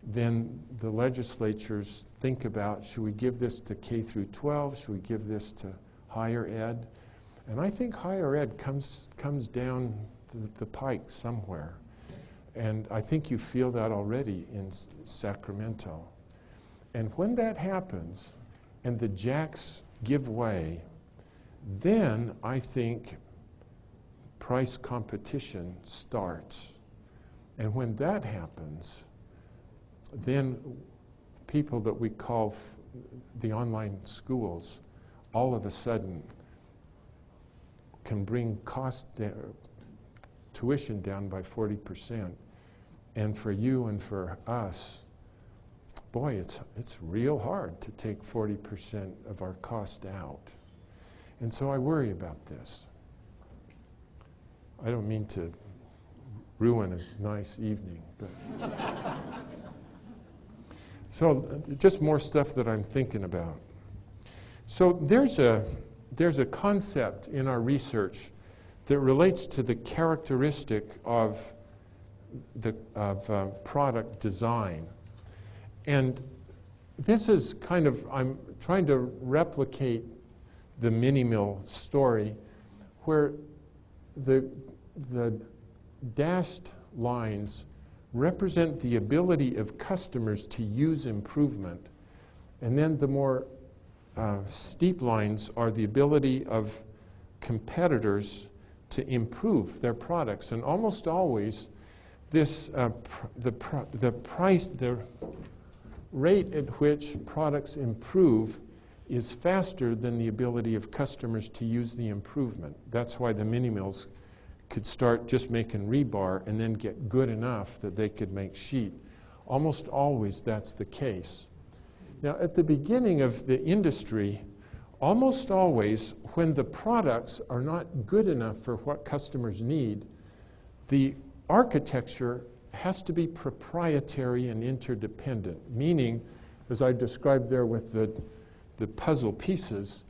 then the legislatures think about, should we give this to K through 12? Should we give this to higher ed? And I think higher ed comes down the pike somewhere. And I think you feel that already in Sacramento. And when that happens, and the jacks give way, then I think price competition starts. And when that happens, then people that we call the online schools, all of a sudden can bring tuition down by 40%. And for you and for us, boy, it's real hard to take 40% of our cost out. And so I worry about this. I don't mean to ruin a nice evening, but so just more stuff that I'm thinking about. So there's a concept in our research that relates to the characteristic of product design. And this is kind of, I'm trying to replicate the Minimill story, where the the dashed lines represent the ability of customers to use improvement, and then the more steep lines are the ability of competitors to improve their products. And almost always, this the rate at which products improve is faster than the ability of customers to use the improvement. That's why the Minimills could start just making rebar and then get good enough that they could make sheet. Almost always that's the case. Now, at the beginning of the industry, almost always when the products are not good enough for what customers need, the architecture has to be proprietary and interdependent, meaning, as I described there with the puzzle pieces,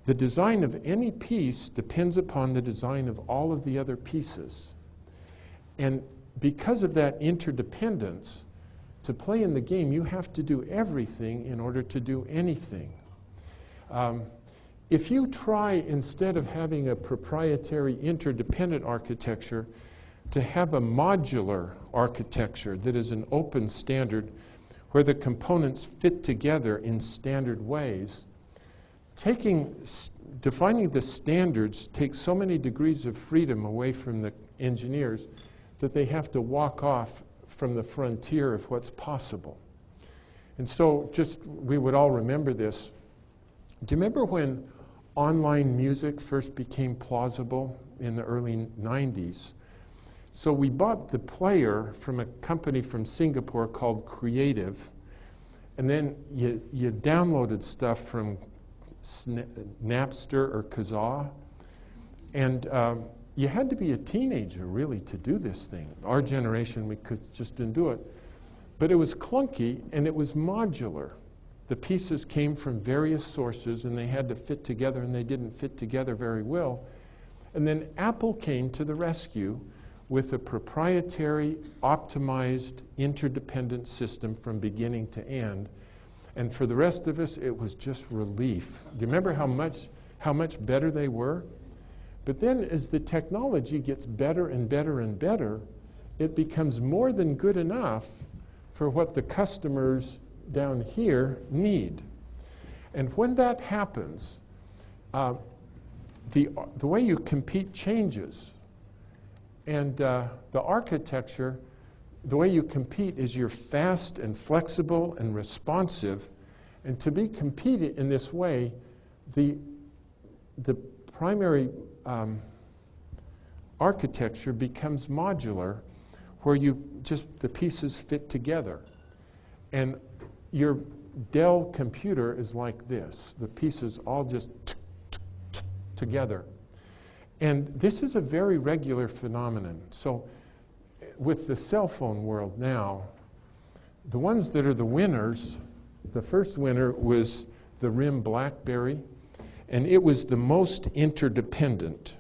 the design of any piece depends upon the design of all of the other pieces. And because of that interdependence, to play in the game, you have to do everything in order to do anything. If you try, instead of having a proprietary interdependent architecture, to have a modular architecture that is an open standard where the components fit together in standard ways, defining the standards takes so many degrees of freedom away from the engineers that they have to walk off from the frontier of what's possible. And so we would all remember this. Do you remember when online music first became plausible in the early 90s? So we bought the player from a company from Singapore called Creative, and then you downloaded stuff from Napster or Kazaa, and you had to be a teenager really to do this thing. Our generation, we just didn't do it. But it was clunky and it was modular. The pieces came from various sources and they had to fit together, and they didn't fit together very well. And then Apple came to the rescue with a proprietary, optimized, interdependent system from beginning to end. And for the rest of us, it was just relief. Do you remember how much better they were? But then as the technology gets better and better and better, it becomes more than good enough for what the customers down here need. And when that happens, the way you compete changes. And the architecture, the way you compete is you're fast and flexible and responsive. And to be competed in this way, the primary architecture becomes modular, where the pieces fit together. And your Dell computer is like this. The pieces all just together. And this is a very regular phenomenon. So with the cell phone world now, the ones that are the winners, the first winner was the RIM BlackBerry, and it was the most interdependent.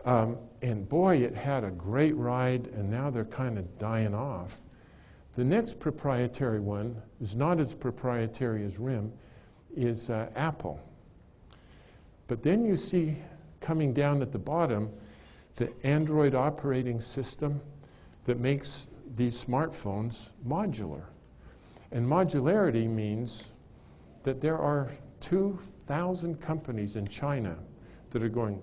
And boy, it had a great ride, and now they're kind of dying off. The next proprietary one is not as proprietary as RIM, is Apple. But then you see coming down at the bottom the Android operating system that makes these smartphones modular. And modularity means that there are 2,000 companies in China that are going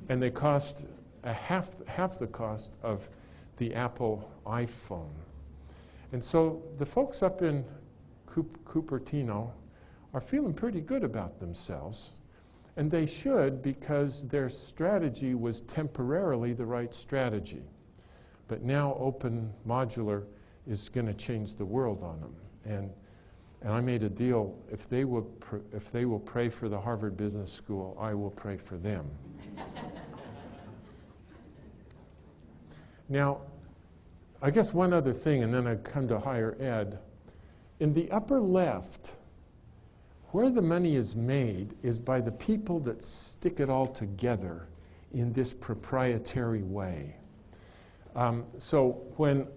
and they cost half the cost of the Apple iPhone. And so the folks up in Cupertino are feeling pretty good about themselves, and they should, because their strategy was temporarily the right strategy. But now open modular is going to change the world on them. And I made a deal, if they will pray for the Harvard Business School, I will pray for them. Now, I guess one other thing, and then I come to higher ed. In the upper left, where the money is made is by the people that stick it all together in this proprietary way. So when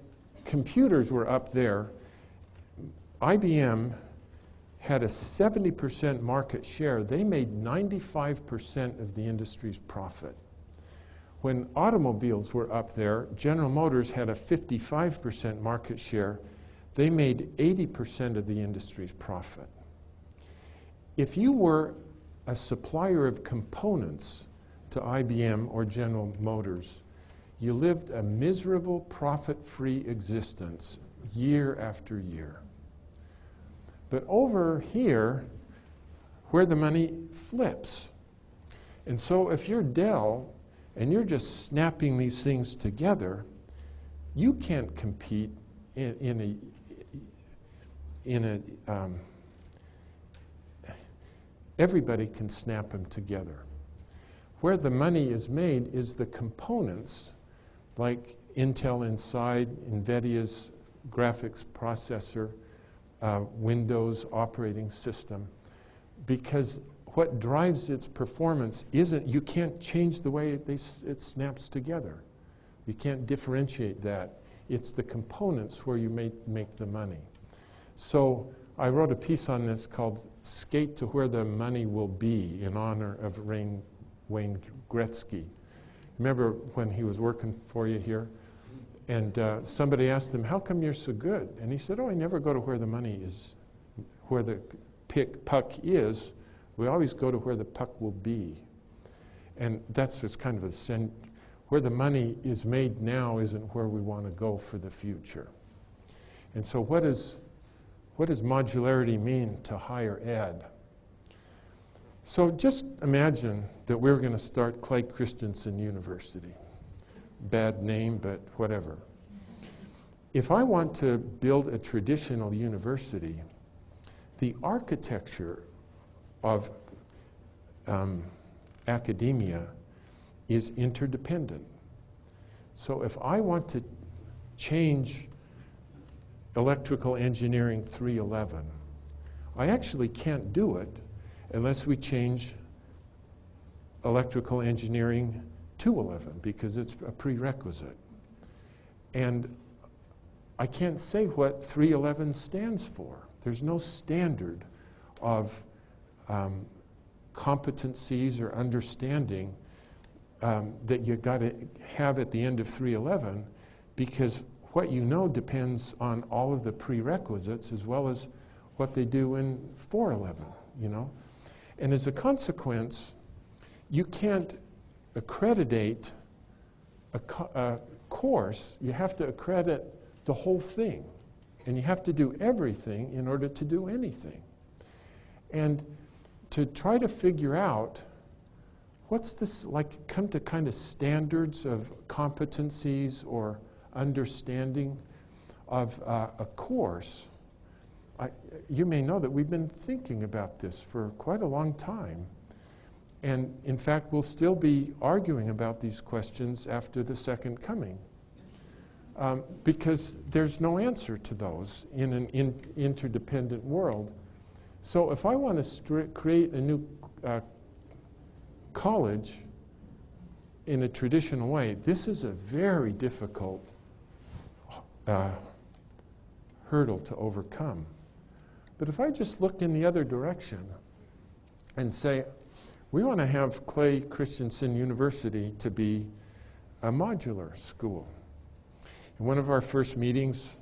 computers were up there, IBM had a 70% market share. They made 95% of the industry's profit. When automobiles were up there, General Motors had a 55% market share. They made 80% of the industry's profit. If you were a supplier of components to IBM or General Motors, you lived a miserable, profit-free existence year after year. But over here, where the money flips. And so if you're Dell and you're just snapping these things together, you can't compete everybody can snap them together. Where the money is made is the components, like Intel Inside, NVIDIA's graphics processor, Windows operating system, because what drives its performance isn't, you can't change the way it snaps together. You can't differentiate that. It's the components where you make the money. So I wrote a piece on this called Skate to Where the Money Will Be, in honor of Wayne Gretzky. Remember when he was working for you here? And somebody asked him, how come you're so good? And he said, oh, I never go to where the money is, where the puck is. We always go to where the puck will be. And that's just kind of a where the money is made now isn't where we want to go for the future. And so what does modularity mean to higher ed? So just imagine that we're going to start Clayton Christensen University. Bad name, but whatever. If I want to build a traditional university, the architecture of academia is interdependent. So if I want to change electrical engineering 311, I actually can't do it unless we change electrical engineering 211, because it's a prerequisite. And I can't say what 311 stands for. There's no standard of competencies or understanding that you got to have at the end of 311, because what you know depends on all of the prerequisites as well as what they do in 411, you know. And as a consequence, you can't accreditate a course. You have to accredit the whole thing. And you have to do everything in order to do anything. And to try to figure out what's this, like, come to kind of standards of competencies or understanding of a course, you may know that we've been thinking about this for quite a long time. And in fact, we'll still be arguing about these questions after the second coming. Because there's no answer to those in an interdependent world. So if I want to create a new college in a traditional way, this is a very difficult hurdle to overcome. But if I just look in the other direction and say, we want to have Clay Christensen University to be a modular school. In one of our first meetings,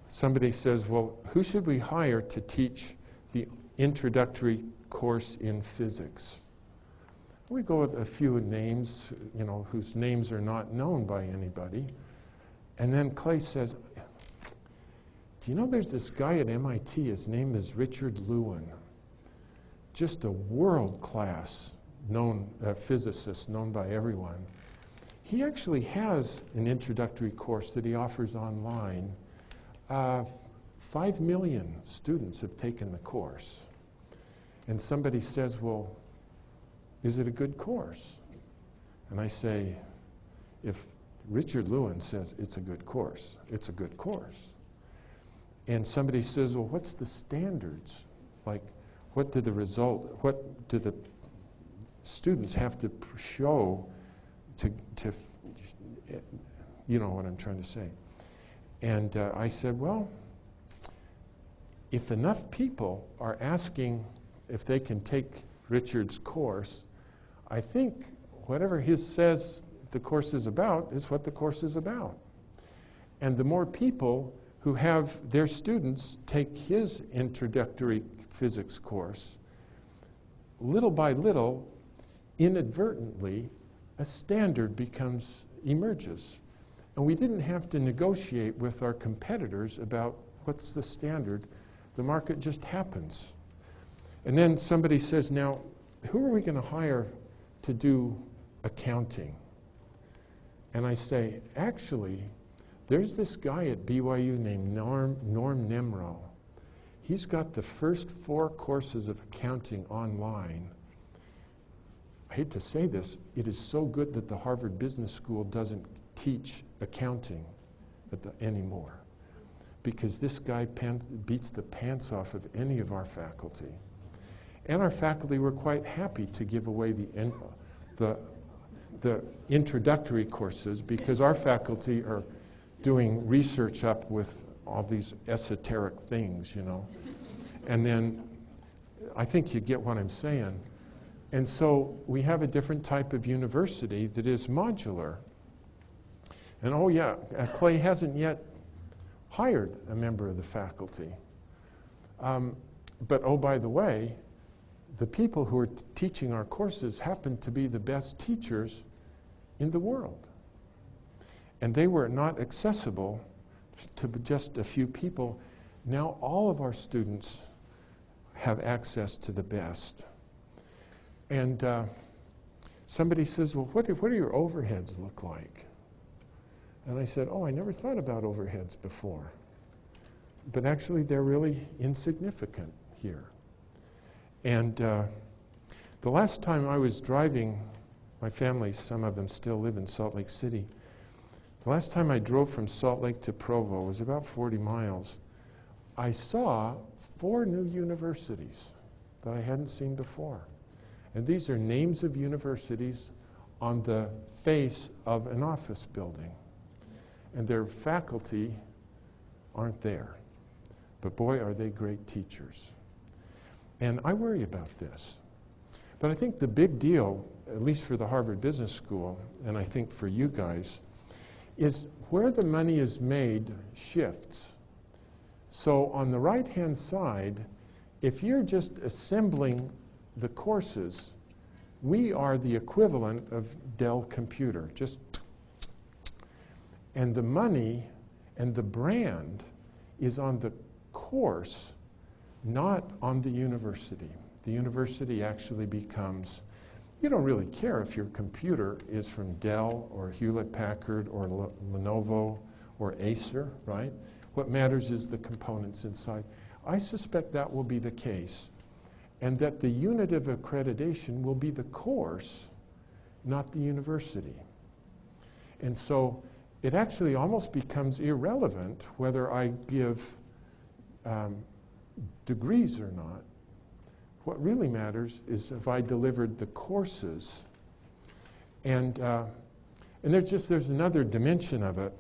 somebody says, well, who should we hire to teach the introductory course in physics? We go with a few names, you know, whose names are not known by anybody. And then Clay says, do you know there's this guy at MIT, his name is Richard Lewin, just a world-class physicist known by everyone. He actually has an introductory course that he offers online. 5 million students have taken the course. And somebody says, well, is it a good course? And I say, if Richard Lewin says it's a good course, it's a good course. And somebody says, well, what's the standards? Like, what do the students have to show to you know what I'm trying to say. And I said, well, if enough people are asking if they can take Richard's course, I think whatever he says the course is about is what the course is about. And the more people who have their students take his introductory physics course, little by little, inadvertently, a standard emerges. And we didn't have to negotiate with our competitors about what's the standard. The market just happens. And then somebody says, now, who are we going to hire to do accounting? And I say, actually, there's this guy at BYU named Norm Nemro. He's got the first 4 courses of accounting online. I hate to say this, it is so good that the Harvard Business School doesn't teach accounting anymore, because this guy beats the pants off of any of our faculty. And our faculty were quite happy to give away the introductory courses, because our faculty are doing research up with all these esoteric things, you know. And then I think you get what I'm saying. And so we have a different type of university that is modular. And oh yeah, Clay hasn't yet hired a member of the faculty. But oh, by the way, the people who are teaching our courses happen to be the best teachers in the world. And they were not accessible to just a few people. Now all of our students have access to the best. And somebody says, well, what do your overheads look like? And I said, oh, I never thought about overheads before. But actually, they're really insignificant here. And the last time I was driving, my family, some of them still live in Salt Lake City. The last time I drove from Salt Lake to Provo was about 40 miles. I saw 4 new universities that I hadn't seen before. And these are names of universities on the face of an office building. And their faculty aren't there. But boy, are they great teachers. And I worry about this. But I think the big deal, at least for the Harvard Business School, and I think for you guys, is where the money is made shifts. So on the right-hand side, if you're just assembling the courses, we are the equivalent of Dell Computer. And the money and the brand is on the course, not on the university. The university actually becomes, you don't really care if your computer is from Dell or Hewlett-Packard or Lenovo or Acer, right? What matters is the components inside. I suspect that will be the case, and that the unit of accreditation will be the course, not the university. And so it actually almost becomes irrelevant whether I give degrees or not. What really matters is if I delivered the courses. And there's another dimension of it,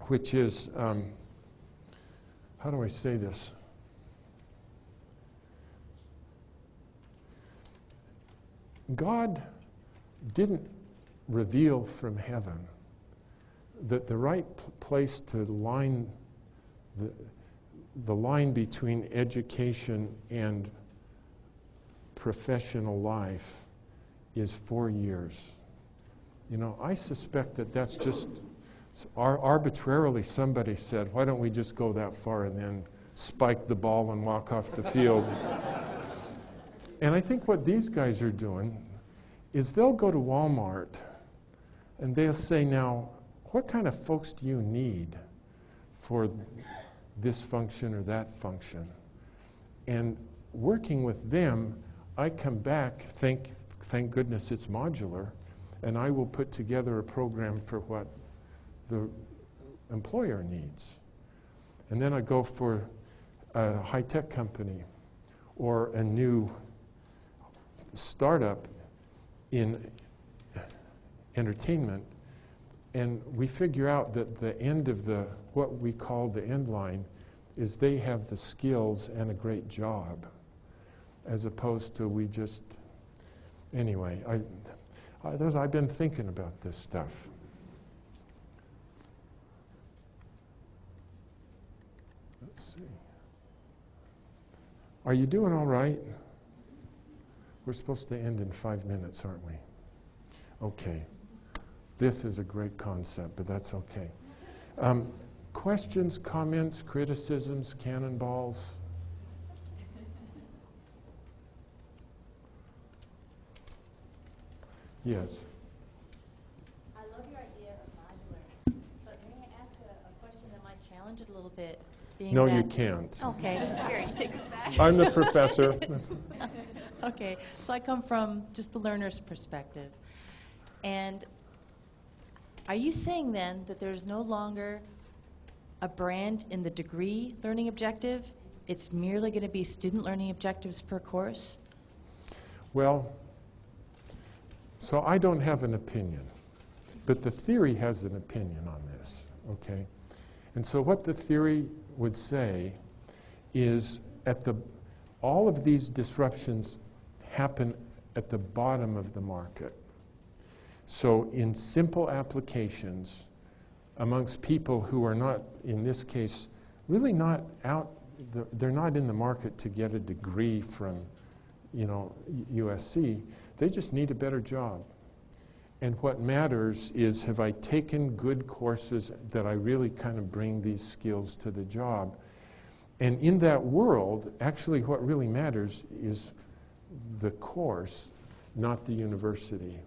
which is, how do I say this? God didn't reveal from heaven that the right place to line the line between education and professional life is 4 years. You know, I suspect that that's just arbitrarily somebody said, why don't we just go that far and then spike the ball and walk off the field? And I think what these guys are doing is they'll go to Walmart and they'll say, now, what kind of folks do you need for this function or that function? And working with them, I come back, thank goodness it's modular, and I will put together a program for what the employer needs. And then I go for a high-tech company or a new startup in entertainment, and we figure out that the end of what we call the end line is they have the skills and a great job, as opposed to we just, anyway, I've been thinking about this stuff. Let's see. Are you doing all right? We're supposed to end in 5 minutes, aren't we? Okay. This is a great concept, but that's okay. Questions, comments, criticisms, cannonballs? Yes. I love your idea of modular, but may I ask a question that might challenge it a little bit? No, you can't. Okay, here, you take this back. I'm the professor. Okay, so I come from just the learner's perspective. And are you saying then that there's no longer a brand in the degree learning objective? It's merely going to be student learning objectives per course? Well, so I don't have an opinion, but the theory has an opinion on this, okay? And so what the theory would say is all of these disruptions happen at the bottom of the market. So in simple applications, amongst people who are not, in this case, really not out, they're not in the market to get a degree from, USC. They just need a better job. And what matters is, have I taken good courses that I really kind of bring these skills to the job? And in that world, actually what really matters is the course, not the university.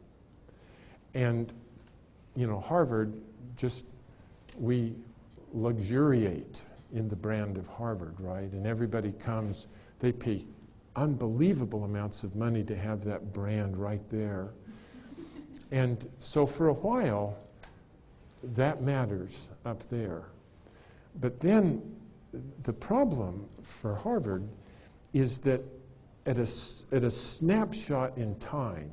And, Harvard, we luxuriate in the brand of Harvard, right? And everybody comes, they pay unbelievable amounts of money to have that brand right there. And so for a while, that matters up there. But then the problem for Harvard is that at a snapshot in time,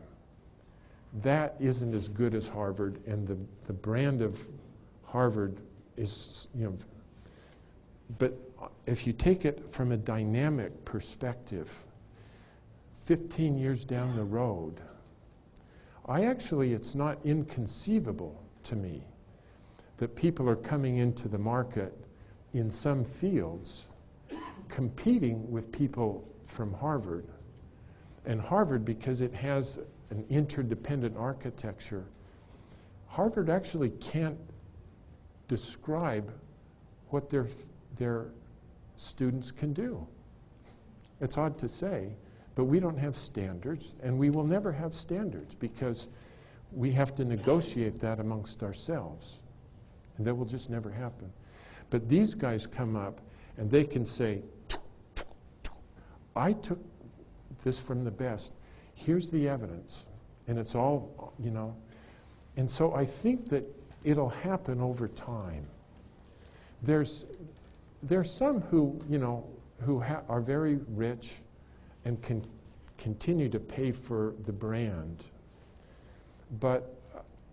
that isn't as good as Harvard, and the brand of Harvard is, but if you take it from a dynamic perspective, 15 years down the road, it's not inconceivable to me that people are coming into the market in some fields competing with people from Harvard. And Harvard, because it has an interdependent architecture, Harvard actually can't describe what their students can do. It's odd to say, but we don't have standards, and we will never have standards because we have to negotiate that amongst ourselves. And that will just never happen. But these guys come up and they can say, I took this from the best. Here's the evidence. And it's all, And so I think that it'll happen over time. There's some who, who are very rich and can continue to pay for the brand. But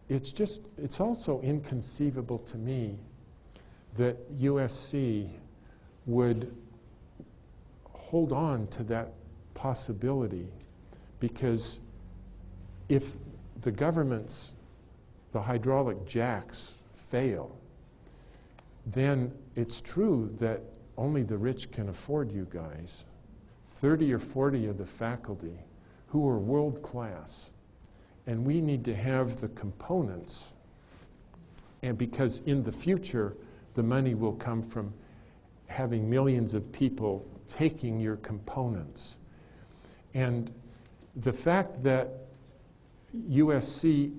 it's also inconceivable to me that USC would hold on to that possibility, because if the government's, the hydraulic jacks fail, then it's true that only the rich can afford you guys. 30 or 40 of the faculty who are world class. And we need to have the components, and because in the future, the money will come from having millions of people taking your components. And the fact that USC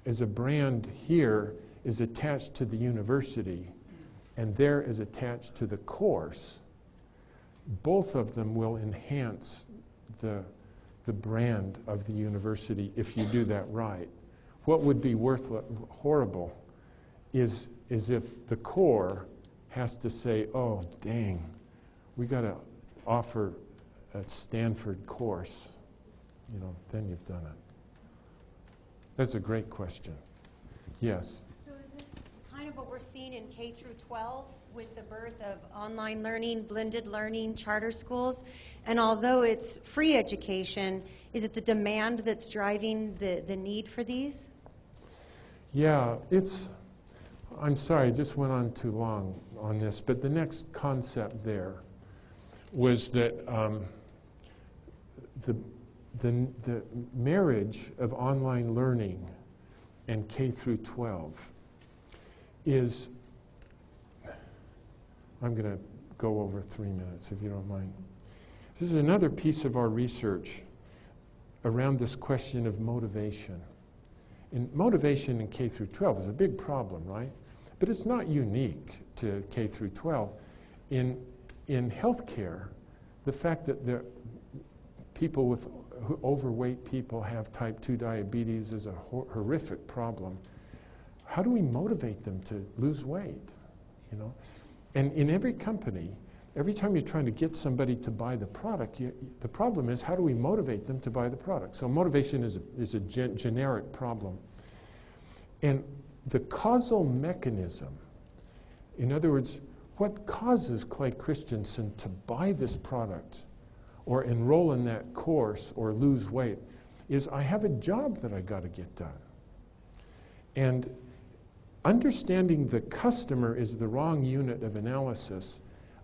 as a brand here is attached to the university and there is attached to the course, both of them will enhance the brand of the university if you do that right. What would be horrible is if the core has to say, oh, dang, we got to offer a Stanford course. Then you've done it. That's a great question. Yes? So is this kind of what we're seeing in K through 12 with the birth of online learning, blended learning, charter schools. And although it's free education, is it the demand that's driving the need for these? Yeah, I'm sorry, I just went on too long on this, but the next concept there was that the marriage of online learning and K through 12 is, I'm going to go over 3 minutes if you don't mind. This is another piece of our research around this question of motivation. And motivation in K through 12 is a big problem, right? But it's not unique to K through 12. In healthcare, the fact that overweight people have type 2 diabetes is a horrific problem. How do we motivate them to lose weight? You know? And in every company, every time you're trying to get somebody to buy the product, the problem is how do we motivate them to buy the product? So motivation is a generic problem. And the causal mechanism, in other words, what causes Clay Christensen to buy this product or enroll in that course or lose weight is I have a job that I got to get done. And understanding the customer is the wrong unit of analysis.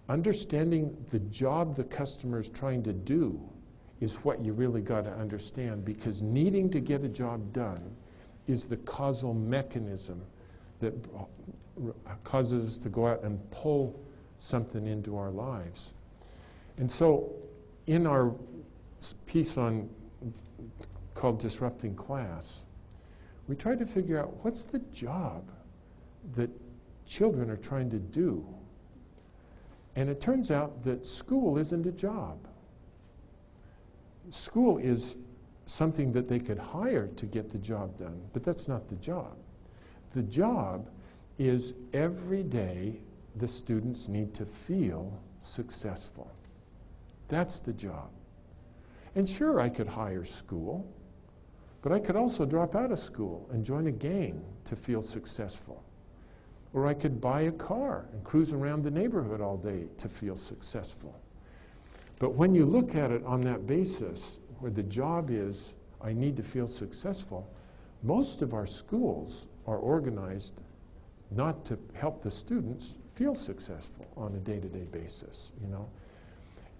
Understanding the job the customer is trying to do is what you really got to understand, because needing to get a job done is the causal mechanism that causes us to go out and pull something into our lives. And so in our piece called Disrupting Class, we tried to figure out what's the job that children are trying to do. And it turns out that school isn't a job. School is something that they could hire to get the job done, but that's not the job. The job is every day the students need to feel successful. That's the job. And sure, I could hire school, but I could also drop out of school and join a gang to feel successful. Or I could buy a car and cruise around the neighborhood all day to feel successful. But when you look at it on that basis, where the job is, I need to feel successful, most of our schools are organized not to help the students feel successful on a day-to-day basis, you know.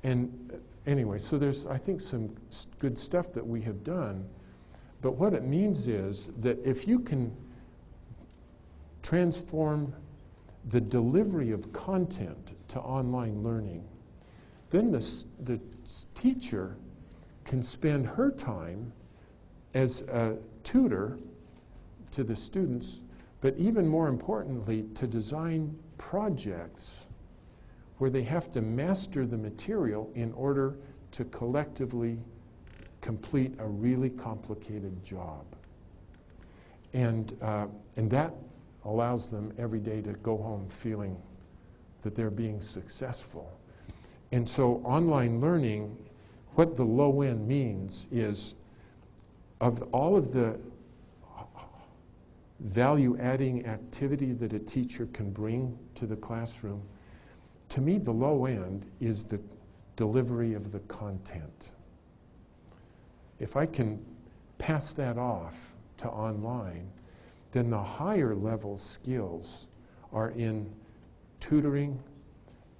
And anyway, so there's, I think, some good stuff that we have done. But what it means is that if you can transform the delivery of content to online learning, then the teacher can spend her time as a tutor to the students, but even more importantly, to design projects where they have to master the material in order to collectively complete a really complicated job. And that allows them every day to go home feeling that they're being successful. And so online learning, what the low end means is, of all of the value-adding activity that a teacher can bring to the classroom, to me the low end is the delivery of the content. If I can pass that off to online, then the higher level skills are in tutoring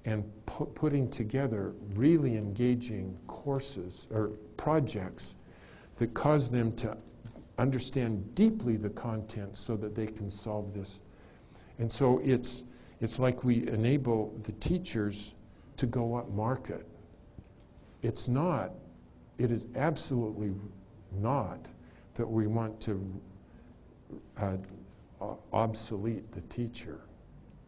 and putting together really engaging courses or projects that cause them to understand deeply the content so that they can solve this. And so it's like we enable the teachers to go up market. It is absolutely not that we want to obsolete the teacher.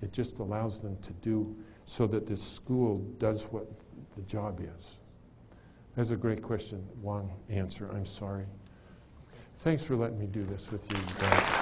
It just allows them to do so that the school does what the job is. That's a great question. Long answer. I'm sorry. Thanks for letting me do this with you guys.